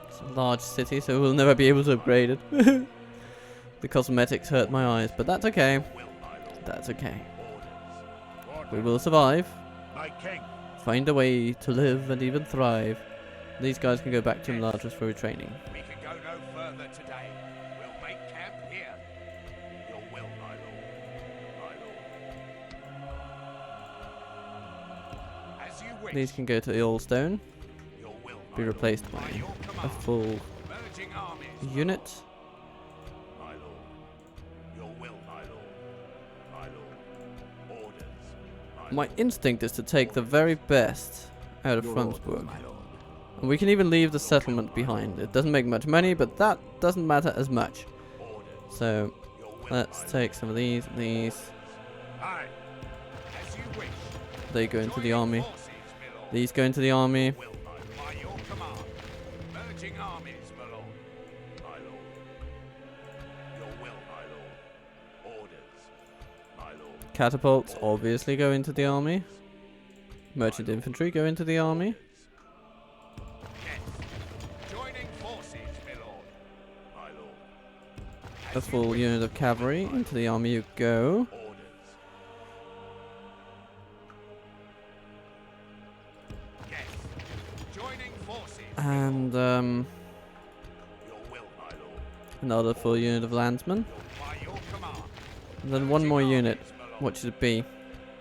It's a large city, so we'll never be able to upgrade it. The cosmetics hurt my eyes, but that's okay. will, my lord. That's okay. Orders. We will survive. My king. Find a way to live and even thrive. These guys can go back to Mladras for retraining. We can go no further today. We'll make camp here. Your will, my lord. My lord. As you wish. These can go to Earlstone. Your will, Be my replaced lord. by Your a command. full Merging armies. unit. My lord. Your will, my lord. My lord. Orders. My instinct is to take the very best out of Your Frumsburg. orders, my lord. And we can even leave the settlement behind. It doesn't make much money, but that doesn't matter as much. Orders. So Your will, let's my take some of these and these. lord. Aye. As you wish. They go into the Joining army. forces, my lord. These go into the army. Will, my lord. By your command. Merging armies, my lord. My lord. Your will, my lord. Orders. My lord. Catapults obviously go into the army. Merchant infantry go into the army. Yes. Joining forces, my lord. My lord. A As you full wish, unit of cavalry into the army you go. Orders. Yes. Joining forces. And Your will, my lord. another full unit of landsmen. By your command. And then one more unit. Armies, my lord. What should it be?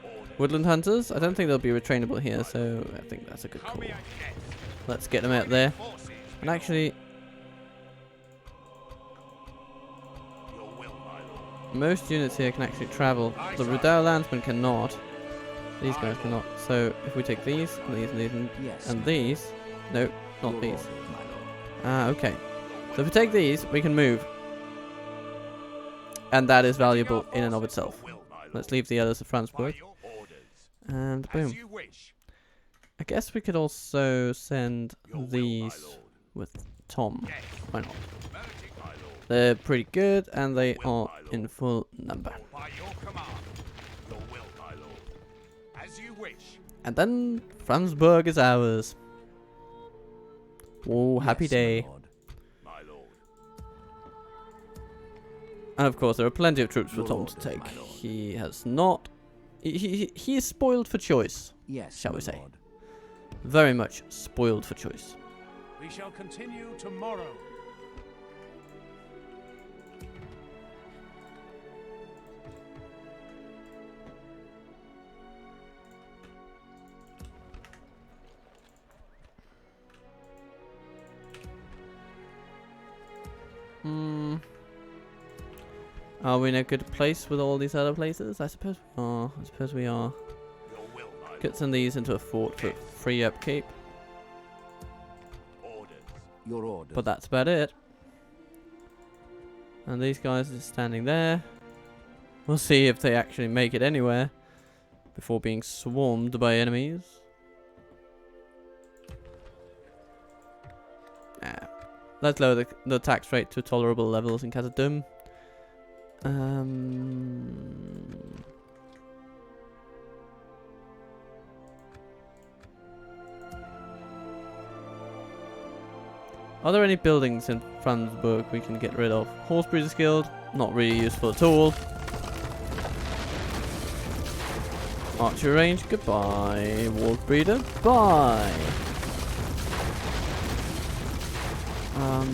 Orders. Woodland Hunters? I don't think they'll be retrainable here, so I think that's a good Come call. here, yes. Let's get them out there. Forces, my And lord. actually, Your will, my lord. most units here can actually travel. The Rudau Landsmen cannot. These guys cannot. So if we take these, and these, and these, Yes. and these. No, not Your these. orders, my lord. Ah, okay. So if we take these, we can move. And that is valuable in and of itself. Your will, my lord. Let's leave the others of By Franzburg. your orders. And As boom. you wish. I guess we could also send Your will, my these lord. with Tom. Yes. Why not? Merging, my lord. They're pretty good and they Will, are my lord. in full number. By your command. Your will, my lord. As you wish. And then Franzburg is ours. Oh, happy Yes, my day. lord. My lord. And of course, there are plenty of troops for Your Tom orders, to take. my lord. He has not. He is spoiled for choice. Yes, Shall my we say. lord. Very much spoiled for choice. We shall continue tomorrow. Are we in a good place with all these other places? I suppose we are. I suppose we are. Your will, my Get some of these into a fort for free upkeep. lord. Orders. Your orders. But that's about it. And these guys are just standing there. We'll see if they actually make it anywhere before being swarmed by enemies. Let's lower the tax rate to tolerable levels in Khazad-dûm. Are there any buildings in Franzburg we can get rid of? Horse Breeders Guild, not really useful at all. Archer range, goodbye. Wolf Breeder, bye.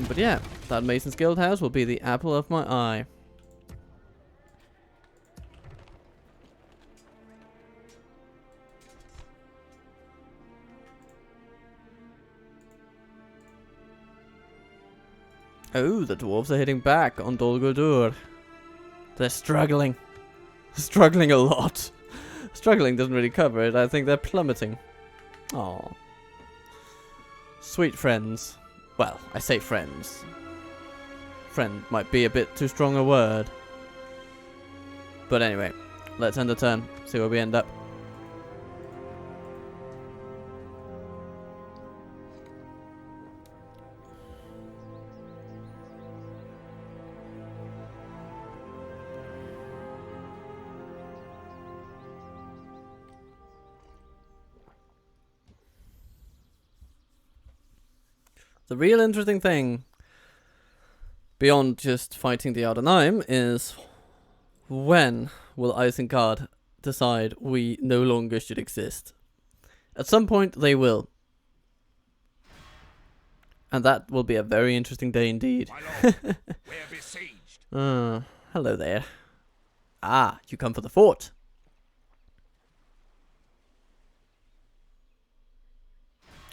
But yeah, that Mason's Guild house will be the apple of my eye. Oh, the dwarves are hitting back on Dol Guldur. They're struggling. Struggling a lot. Struggling doesn't really cover it. I think they're plummeting. Aww. Sweet friends. Well, I say friends. Friend might be a bit too strong a word. But anyway, let's end the turn. See where we end up. The real interesting thing, beyond just fighting the Ardenaim, is when will Isengard decide we no longer should exist? At some point they will. And that will be a very interesting day indeed. My lord, we're besieged. Hello there. Ah, you come for the fort.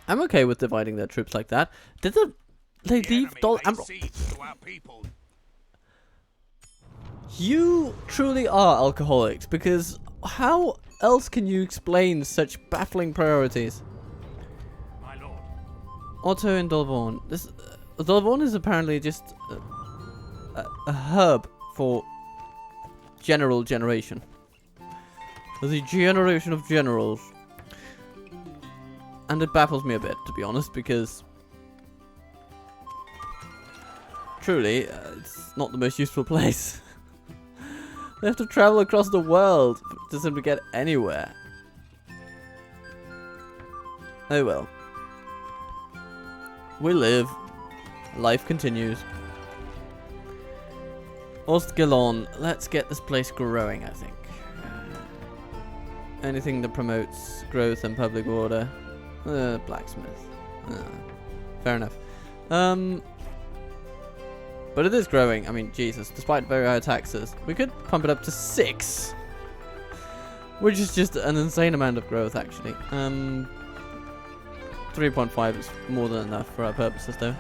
I'm okay with dividing their troops like that. Did they leave Dol Amroth? You truly are alcoholics, because how else can you explain such baffling priorities? My lord. Otto and Dolvorn. This Dolvorn is apparently just a hub for general generation. The generation of generals. And it baffles me a bit, to be honest, because truly, it's not the most useful place. They have to travel across the world to simply get anywhere. Oh well. We live. Life continues. Ostgalon. Let's get this place growing, I think. Anything that promotes growth and public order. Blacksmith. Fair enough. But it is growing. I mean, Jesus, despite very high taxes, we could pump it up to 6. Which is just an insane amount of growth, actually. 3.5 is more than enough for our purposes, though.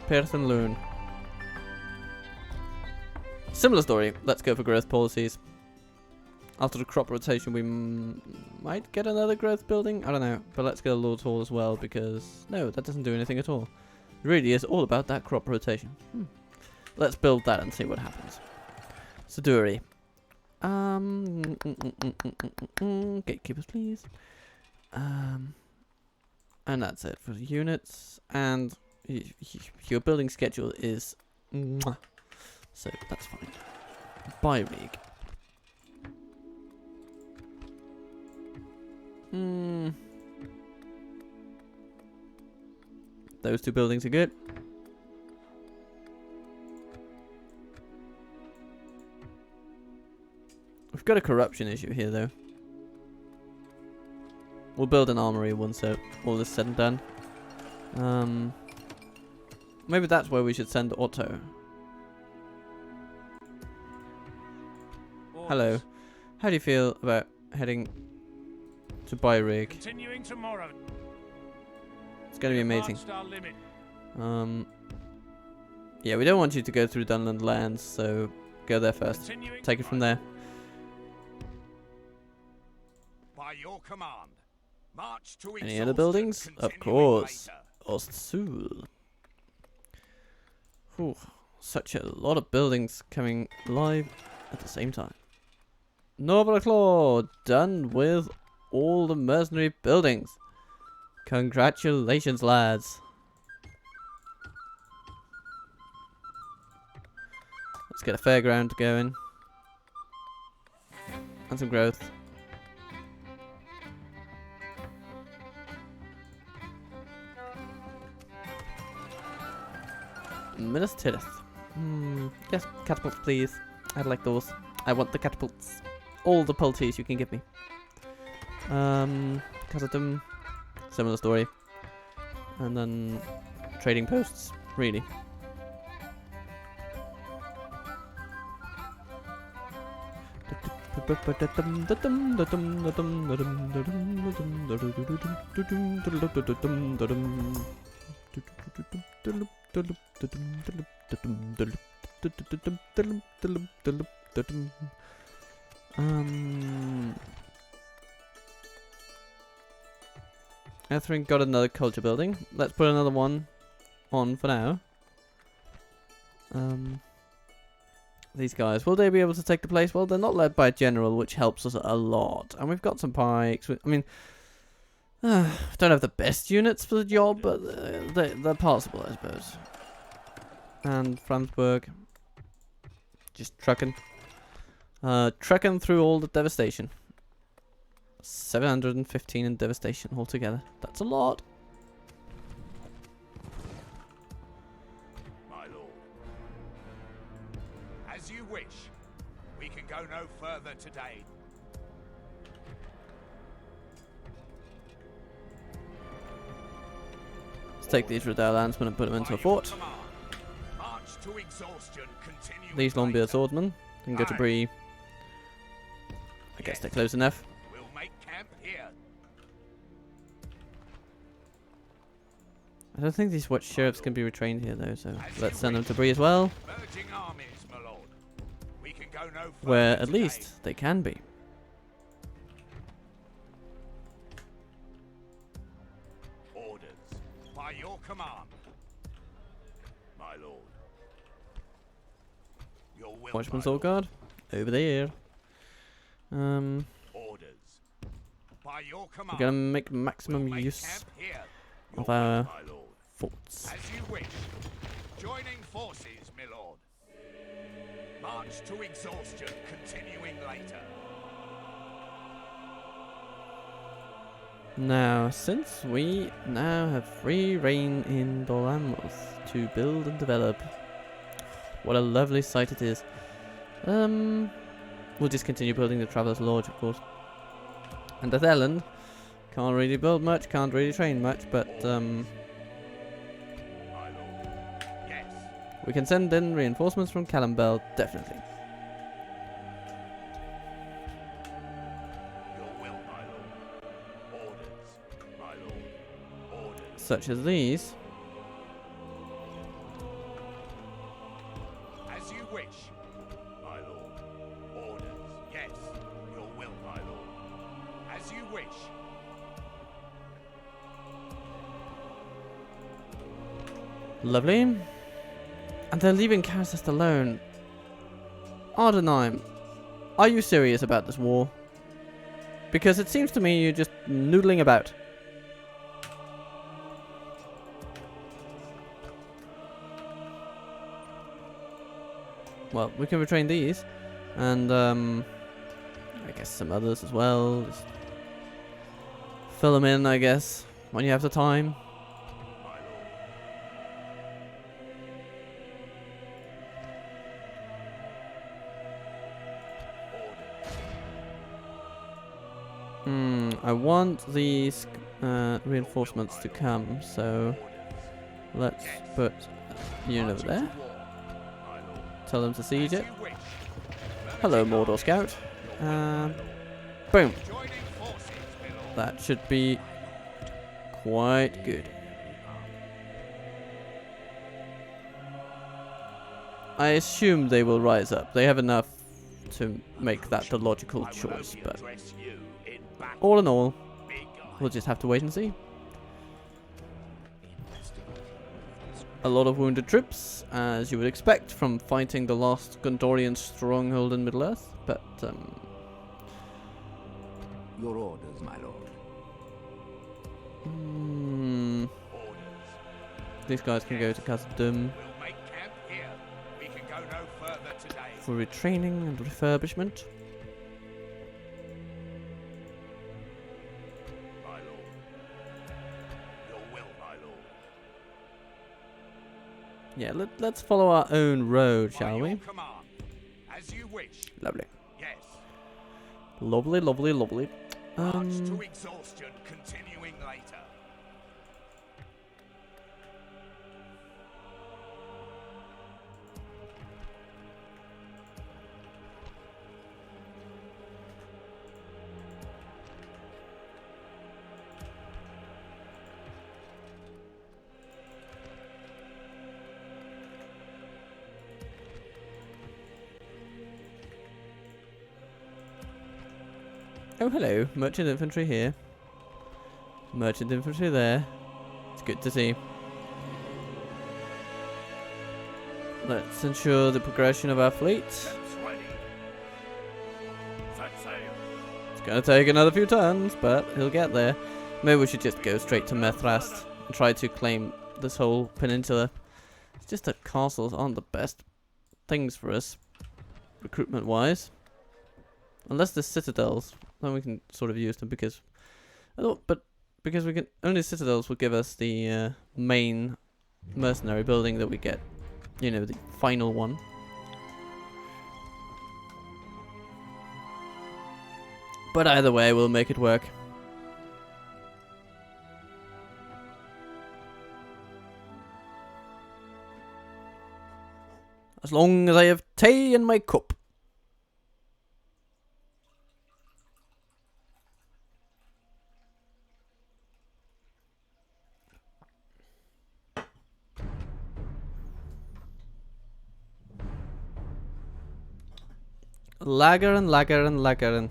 Perth and Loon. Similar story. Let's go for growth policies. After the crop rotation, we might get another growth building. I don't know. But let's get a Lord's Hall as well, because no, that doesn't do anything at all. It really is all about that crop rotation. Let's build that and see what happens. Saduri. Gatekeepers, please. And that's it for the units. And your building schedule is so that's fine. Bi-Rig. Those two buildings are good. We've got a corruption issue here, though. We'll build an armory once all is said and done. Maybe that's where we should send Otto. Hello. How do you feel about heading to Bi-Rig? Continuing tomorrow. It's going to be amazing. Yeah, we don't want you to go through Dunland lands, so go there first. Take it from there. By your command, march to Any other buildings? Of course. Ostsul. Whew, such a lot of buildings coming live at the same time. Norbreclaw, done with all the mercenary buildings. Congratulations, lads. Let's get a fairground going. And some growth. Minas Tirith. Yes, catapults, please. I'd like those. I want the catapults. All the pulties you can give me. Custom. Similar story. And then trading posts, really. Catherine got another culture building. Let's put another one on for now. These guys, will they be able to take the place? Well, they're not led by a general, which helps us a lot. And we've got some pikes. I mean, don't have the best units for the job, but they're possible, I suppose. And Franzburg, just trucking. Trucking through all the devastation. 715 in devastation altogether. That's a lot. My lord. As you wish. We can go no further today. Let's take these Redale landsmen and put them into a fort. March to exhaustion. Continue. These Longbeard swordsmen can go to Bree. I guess they're close enough. We'll make camp here. I don't think these watch sheriffs can be retrained here though, so let's send them to Bree as well. Merging armies, my lord. We can go no further Where at today. least they can be. Orders. By your command. My lord. Your will, Watchman's my Old lord. Guard over there. Orders. By your We're command. gonna make maximum We'll make use camp here. of Your will, our my lord. forts. As you wish. Joining forces, my lord. March to exhaustion, continuing later. Now, since we now have free reign in Dolamoth to build and develop, what a lovely sight it is. We'll just continue building the Traveller's Lodge, of course. And at Ellen, can't really build much, can't really train much, but My lord. Yes. we can send in reinforcements from Callambel, definitely. Your will, my lord. Orders, my lord. Orders. Such as these. As you wish, my lord. Orders. Yes. Your will, my lord. As you wish. Lovely. And they're leaving Karazeth alone. Ardenheim, are you serious about this war? Because it seems to me you're just noodling about. Well, we can retrain these. And, I guess some others as well. Just fill them in, I guess, when you have the time. I want these reinforcements to come, so let's put a unit over there. Tell them to siege it. Hello, Mordor Scout. Boom. That should be quite good. I assume they will rise up. They have enough to make that the logical choice, but all in all, we'll just have to wait and see. A lot of wounded troops, as you would expect from fighting the last Gondorian stronghold in Middle-earth, but Your orders, my lord. These guys can go to custom We'll make camp here. We can go no further today. for retraining and refurbishment. My lord. Your will, my lord. Yeah, let's follow our own road, By shall your we? command. As you wish. Lovely. Yes. Lovely, lovely, lovely. March to exhaustion, continuing later. Oh, hello. Merchant infantry here. Merchant infantry there. It's good to see. Let's ensure the progression of our fleet. Ships ready. Set sail. It's gonna take another few turns, but he'll get there. Maybe we should just go straight to Methrast and try to claim this whole peninsula. It's just that castles aren't the best things for us, recruitment-wise. Unless the citadels, then we can sort of use them because... because we can... Only citadels will give us the main mercenary building that we get. You know, the final one. But either way, we'll make it work. As long as I have tea in my cup. Laggerin.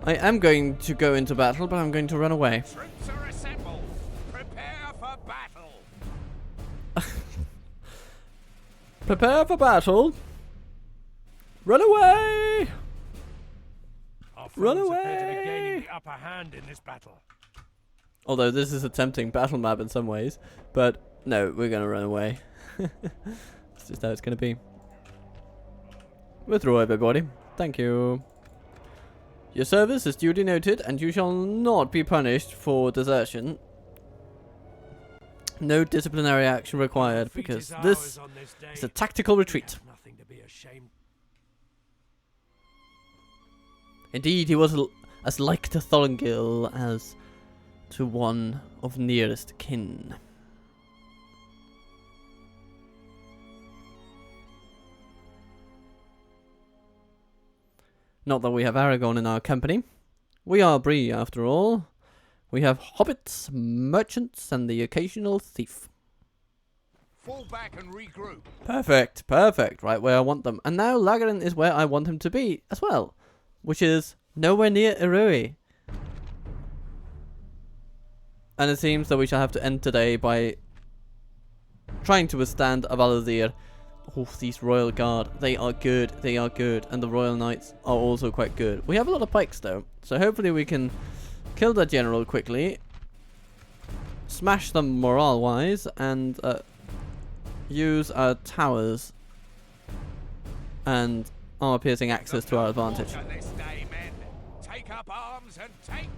I am going to go into battle, but I'm going to run away. Troops are assembled. Prepare for battle. Prepare for battle. Run away! Our Run foes appear to be away! gaining the upper hand in this battle. Although this is a tempting battle map in some ways. But no, we're going to run away. It's just how it's going to be. Withdraw, everybody. Thank you. Your service is duly noted, and you shall not be punished for desertion. No disciplinary action required, Defeat because is this ours on this day. is a tactical We retreat. have nothing to be ashamed. Indeed, he was as like to Thorongil as to one of nearest kin. Not that we have Aragon in our company. We are Bree, after all. We have hobbits, merchants, and the occasional thief. Fall back and regroup. Perfect, perfect. Right where I want them. And now Laggerin is where I want him to be as well. Which is nowhere near Irui. And it seems that we shall have to end today by trying to withstand Avalazir. Oh, these Royal Guard, they are good, and the Royal Knights are also quite good. We have a lot of pikes though, so hopefully we can kill the general quickly, smash them morale-wise, and use our towers and armor-piercing axes to our advantage. Quarter this day, men. Take up arms and take.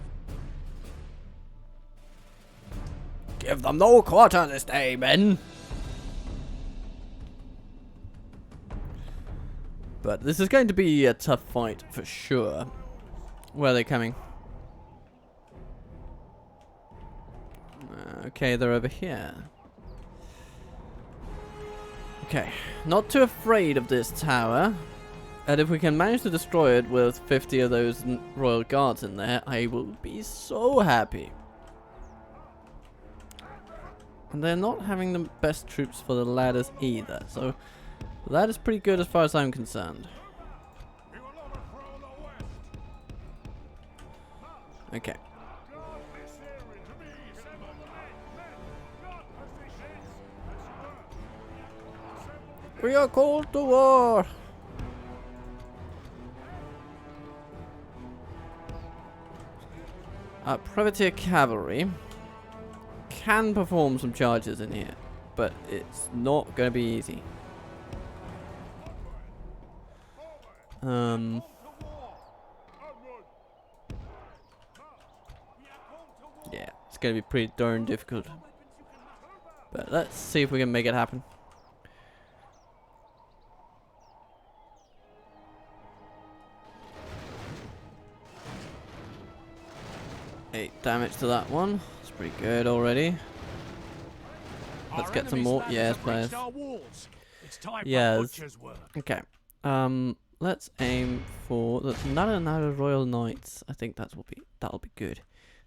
Give them no quarter this day, men! But this is going to be a tough fight for sure. Where are they coming? Okay, they're over here. Okay, not too afraid of this tower. And if we can manage to destroy it with 50 of those Royal Guards in there, I will be so happy. And they're not having the best troops for the ladders either, so that is pretty good as far as I'm concerned. Okay. We are called to war! Our privateer cavalry can perform some charges in here, but it's not going to be easy. Yeah, it's going to be pretty darn difficult. But let's see if we can make it happen. Eight damage to that one. It's pretty good already. Let's get some more. Yes, players. Yes. Okay. Let's aim for the Nana Royal Knights. I think that'll be good.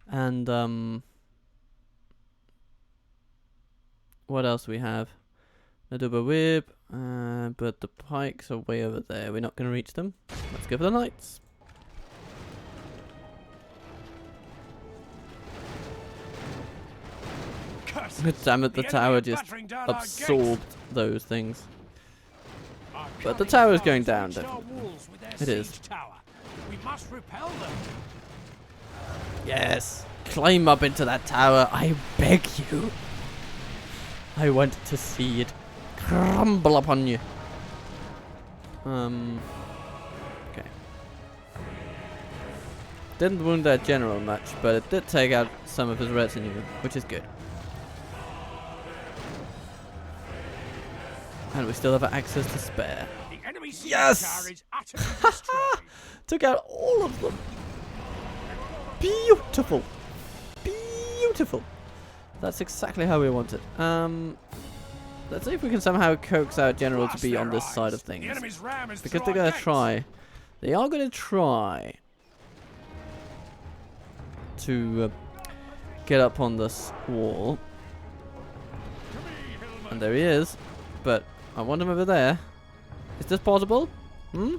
And what else do we have? Naduba Whip, but the pikes are way over there. We're not going to reach them. Let's go for the Knights. Damn it, the tower just absorbed those things. But the tower is going down, definitely. It is. We must repel them. Yes! Climb up into that tower, I beg you! I want to see it crumble upon you. Okay. Didn't wound that general much, but it did take out some of his retinue, which is good. And we still have access to spare. Yes! Took out all of them. Beautiful. Beautiful. That's exactly how we want it. Let's see if we can somehow coax our general to be on this side of things. Because they're going to try. They are going to try to get up on this wall. And there he is. But I want him over there. Is this possible? Hmm?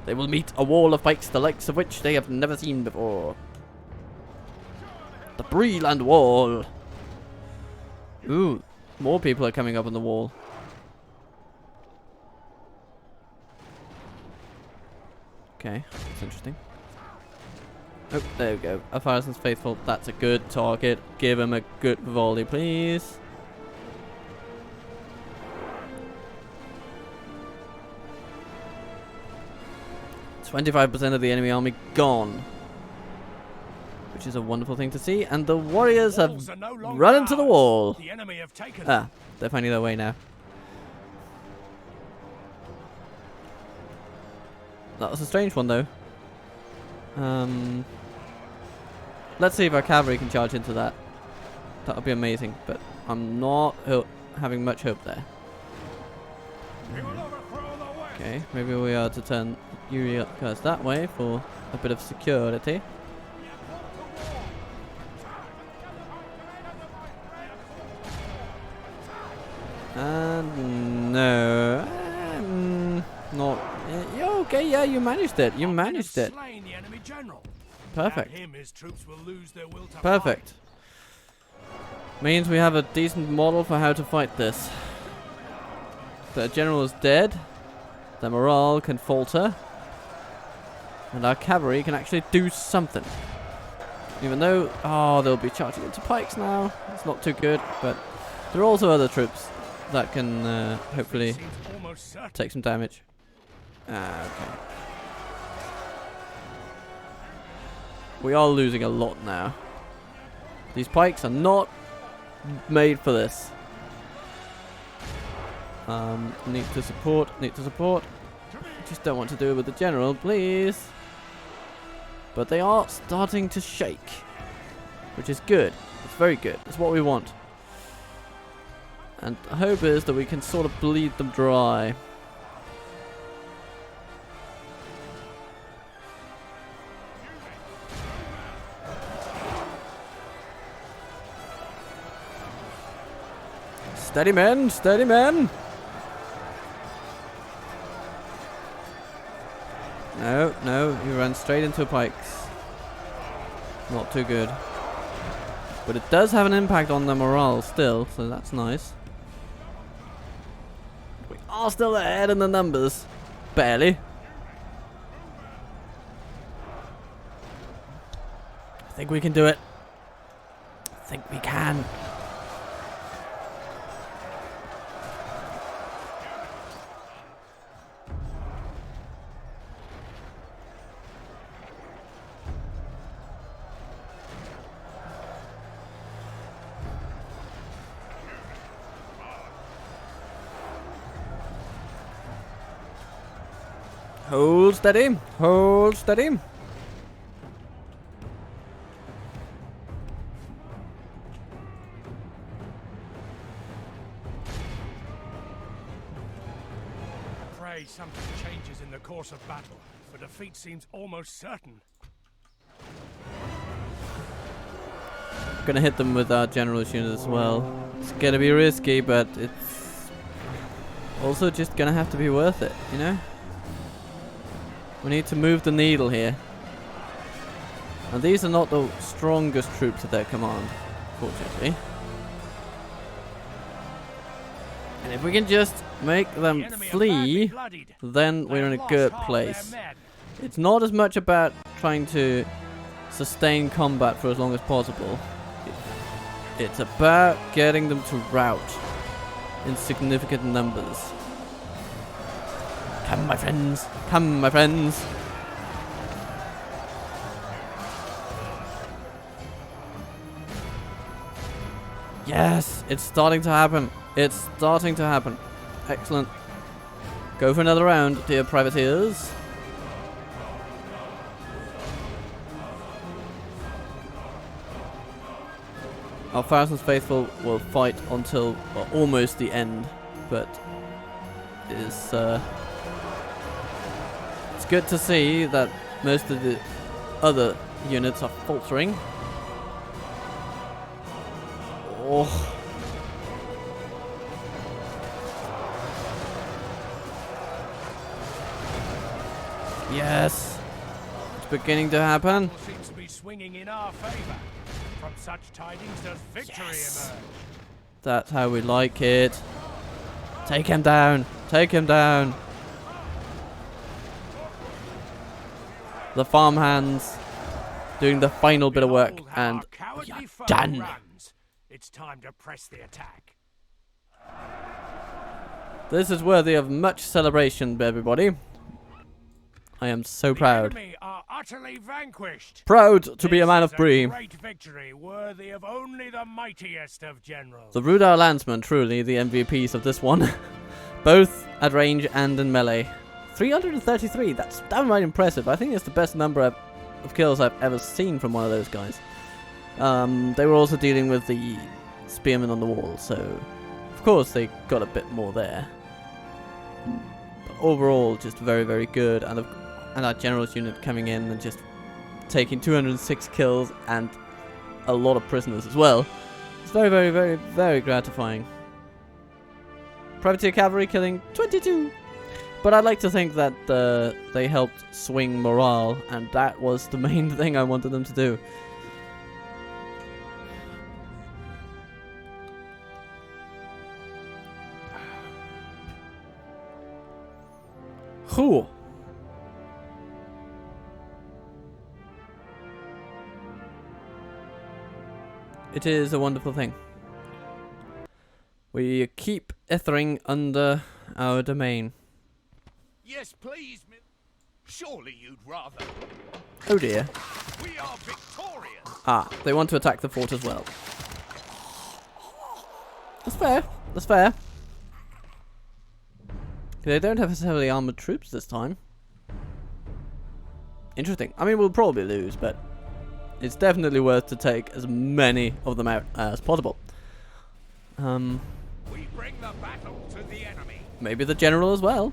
They will meet a wall of pikes the likes of which they have never seen before. The Bree land wall. Ooh, more people are coming up on the wall. Okay, that's interesting. Oh, there we go. A Thousand's Faithful. That's a good target. Give him a good volley, please. "25% of the enemy army gone." Which is a wonderful thing to see. And the warriors have run into the wall. The enemy have taken They're finding their way now. That was a strange one, though. Let's see if our cavalry can charge into that. That would be amazing, but I'm not having much hope there. Okay, maybe we are to turn Yuri guys that way for a bit of security. And no, not. Yeah, okay, yeah, you managed it. You managed it. Perfect. Perfect. Means we have a decent model for how to fight this. The general is dead. The morale can falter. And our cavalry can actually do something. Even though, they'll be charging into pikes now. It's not too good, but there are also other troops that can hopefully take some damage. Okay. We are losing a lot now. These pikes are not made for this. Need to support. Just don't want to do it with the general, please. But they are starting to shake, which is good. It's very good. It's what we want. And the hope is that we can sort of bleed them dry. Steady men, steady men. No, you ran straight into pikes. Not too good. But it does have an impact on the morale still, so that's nice. We are still ahead in the numbers. Barely. think we can do it. I think we can. Hold steady. Hold steady. Pray something changes in the course of battle, for defeat seems almost certain. Gonna hit them with our general's unit as well. It's gonna be risky, but it's also just gonna have to be worth it, you know? We need to move the needle here. And these are not the strongest troops at their command, fortunately. And if we can just make them flee, then we're in a good place. It's not as much about trying to sustain combat for as long as possible. It's about getting them to rout in significant numbers. Come, my friends. Come, my friends. Yes, it's starting to happen. It's starting to happen. Excellent. Go for another round, dear privateers. Our thousands faithful will fight until almost the end, but it's good to see that most of the other units are faltering. Oh. Yes. It's beginning to happen. Seems to be swinging in our favor. From such tidings does victory emerge. That's how we like it. Take him down. Take him down. The farmhands doing the final bit of work, and we are done. It's time to press the attack. This is worthy of much celebration, everybody. I am so proud. The enemy are utterly vanquished. Proud to be a man of Bree. Great victory, worthy of only the mightiest of generals. The Rudar Landsmen, truly the MVPs of this one. Both at range and in melee. 333, that's downright impressive. I think it's the best number of kills I've ever seen from one of those guys. They were also dealing with the spearmen on the wall, so of course they got a bit more there. But overall, just very, very good. And our general's unit coming in and just taking 206 kills and a lot of prisoners as well. It's very, very, very, very gratifying. Privateer cavalry killing 22. But I'd like to think that they helped swing morale, and that was the main thing I wanted them to do. Whew. It is a wonderful thing. We keep ethering under our domain. Yes, please, surely you'd rather. Oh dear. We are victorious. Ah, they want to attack the fort as well. That's fair. That's fair. They don't have heavily armored troops this time. Interesting. I mean, we'll probably lose, but it's definitely worth to take as many of them out as possible. We bring the battle to the enemy. Maybe the general as well.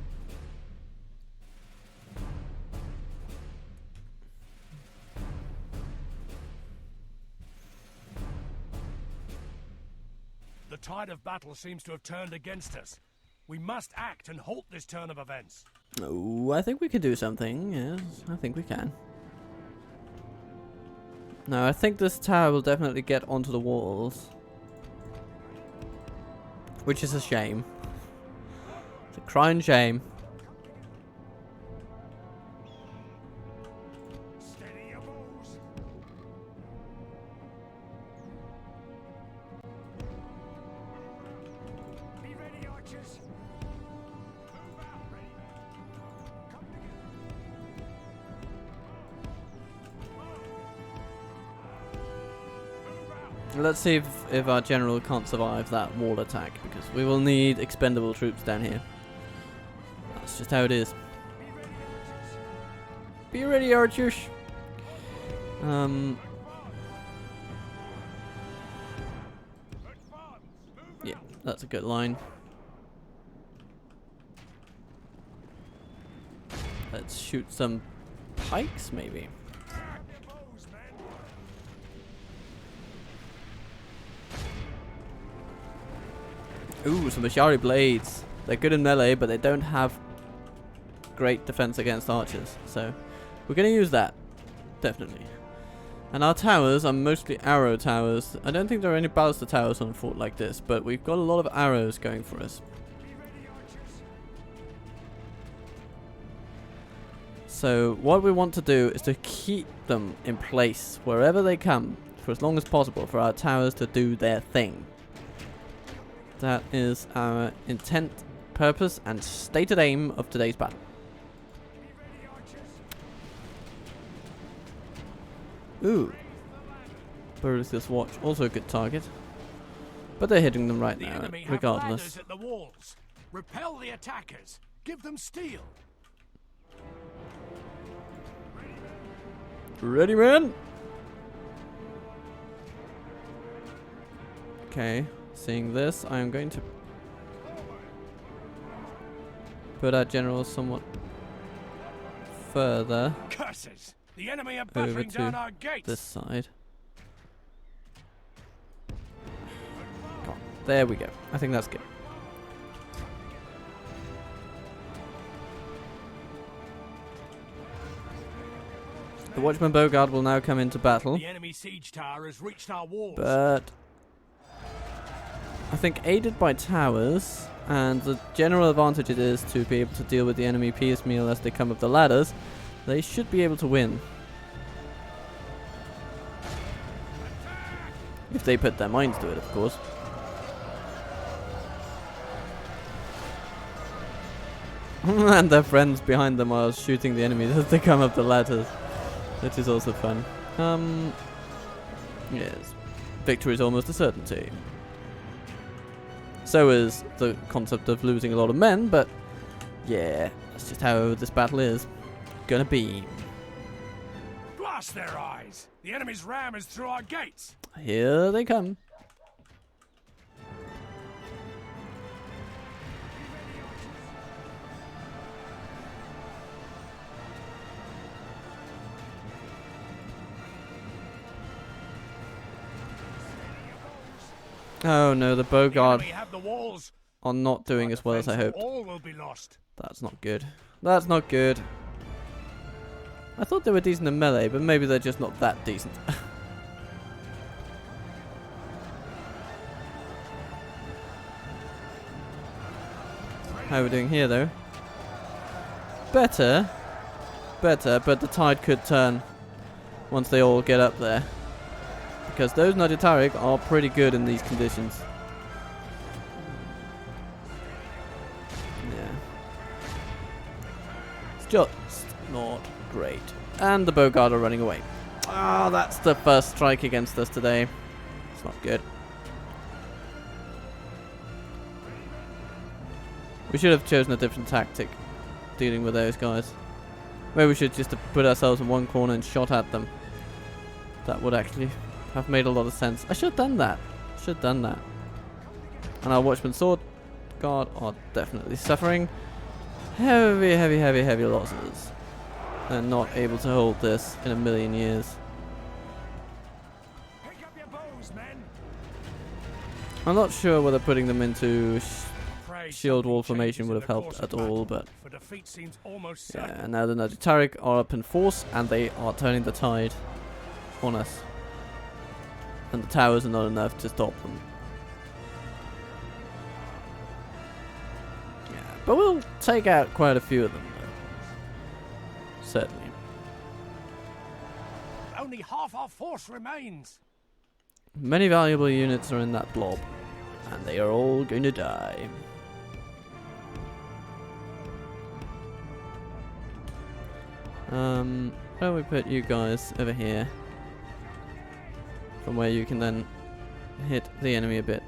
The tide of battle seems to have turned against us. We must act and halt this turn of events. Oh, I think we can do something. Yes, I think we can. No, I think this tower will definitely get onto the walls. Which is a shame. It's a crying shame. Steady your bows. Let's see if our general can't survive that wall attack, because we will need expendable troops down here. That's just how it is. Be ready, archers. Yeah, that's a good line. Let's shoot some pikes, maybe. Ooh, some Ashari blades. They're good in melee, but they don't have great defense against archers. So we're going to use that, definitely. And our towers are mostly arrow towers. I don't think there are any ballista towers on a fort like this, but we've got a lot of arrows going for us. So what we want to do is to keep them in place wherever they come for as long as possible for our towers to do their thing. That is our intent, purpose, and stated aim of today's battle. Ooh. Borussia Watch, also a good target. But they're hitting them right now, regardless. At the walls. Repel the attackers. Give them steel. Ready, man? Okay, seeing this, I am going to put our general somewhat further Curses! The enemy are over battering down to our gates. this side. Come on, there we go. I think that's good. The Watchman Bogard will now come into battle. The enemy siege tower has reached our walls. But I think aided by towers and the general advantage it is to be able to deal with the enemy piecemeal as they come up the ladders, they should be able to win. If they put their minds to it, of course. And their friends behind them are shooting the enemies as they come up the ladders. Which is also fun. Yes. Victory is almost a certainty. So is the concept of losing a lot of men, but yeah, that's just how this battle is gonna be. Blast their eyes! The enemy's ram is through our gates! Here they come. Oh no, the Bogard are not doing as well as I hoped. All will be lost. That's not good. That's not good. I thought they were decent in melee, but maybe they're just not that decent. How are we doing here, though? Better. Better, but the tide could turn once they all get up there. Because those Najatarik are pretty good in these conditions. Yeah. It's just not great. And the Bogard are running away. Ah, that's the first strike against us today. It's not good. We should have chosen a different tactic dealing with those guys. Maybe we should just have put ourselves in one corner and shot at them. That would actually have made a lot of sense. I should have done that. Should have done that. And our Watchman Sword Guard are definitely suffering heavy losses. They're not able to hold this in a million years. Pick up your bows, men. I'm not sure whether putting them into Pray shield wall something formation changes would in have the helped course at of all, battle, but for defeat seems almost yeah, certain. and now the Najatarik are up in force and they are turning the tide on us. And the towers are not enough to stop them. Yeah, but we'll take out quite a few of them, though. Certainly. Only half our force remains. Many valuable units are in that blob, and they are all going to die. Where do we put you guys over here? From where you can then hit the enemy a bit.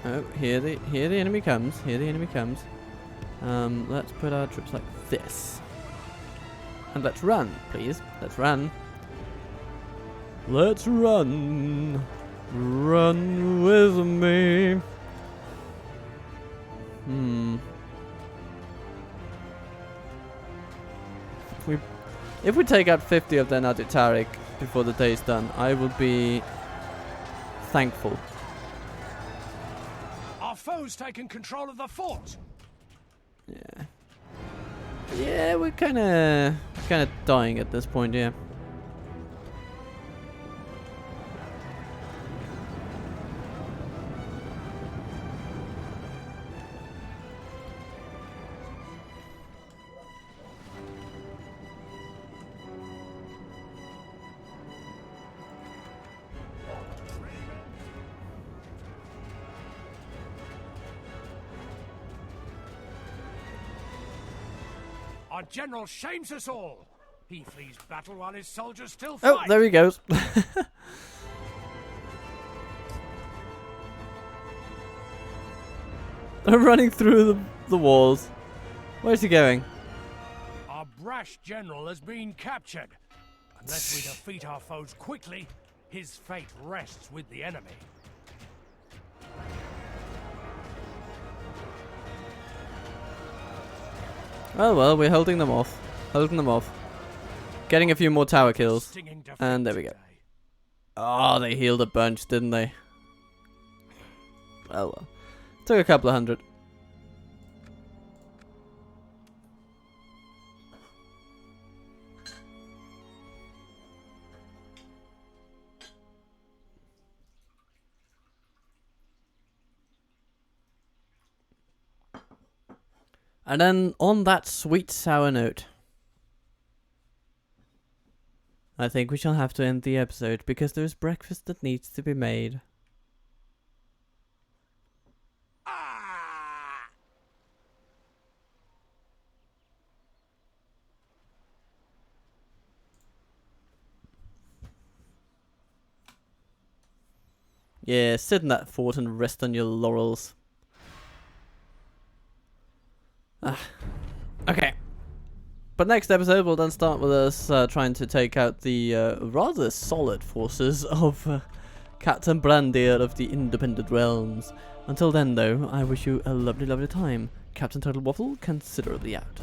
Oh, here the enemy comes. Here the enemy comes. Let's put our troops like this. And let's run, please. Let's run. Let's run. Run with me. If we take out 50 of their Naditarik before the day's done, I will be thankful. Our foe's taken control of the fort. Yeah. Yeah, we're kind of dying at this point, yeah. Our general shames us all. He flees battle while his soldiers still fight. Oh, there he goes. They're running through the walls. Where's he going? Our brash general has been captured. Unless we defeat our foes quickly, his fate rests with the enemy. Oh well, we're holding them off. Holding them off. Getting a few more tower kills. And there we go. Oh, they healed a bunch, didn't they? Oh well. Took a couple of hundred. And then, on that sweet sour note, I think we shall have to end the episode because there's breakfast that needs to be made. Yeah, sit in that fort and rest on your laurels. Okay. But next episode we'll then start with us trying to take out the rather solid forces of Captain Brandir of the Independent Realms. Until then though, I wish you a lovely, lovely time. Captain Turtle Waffle, considerably out.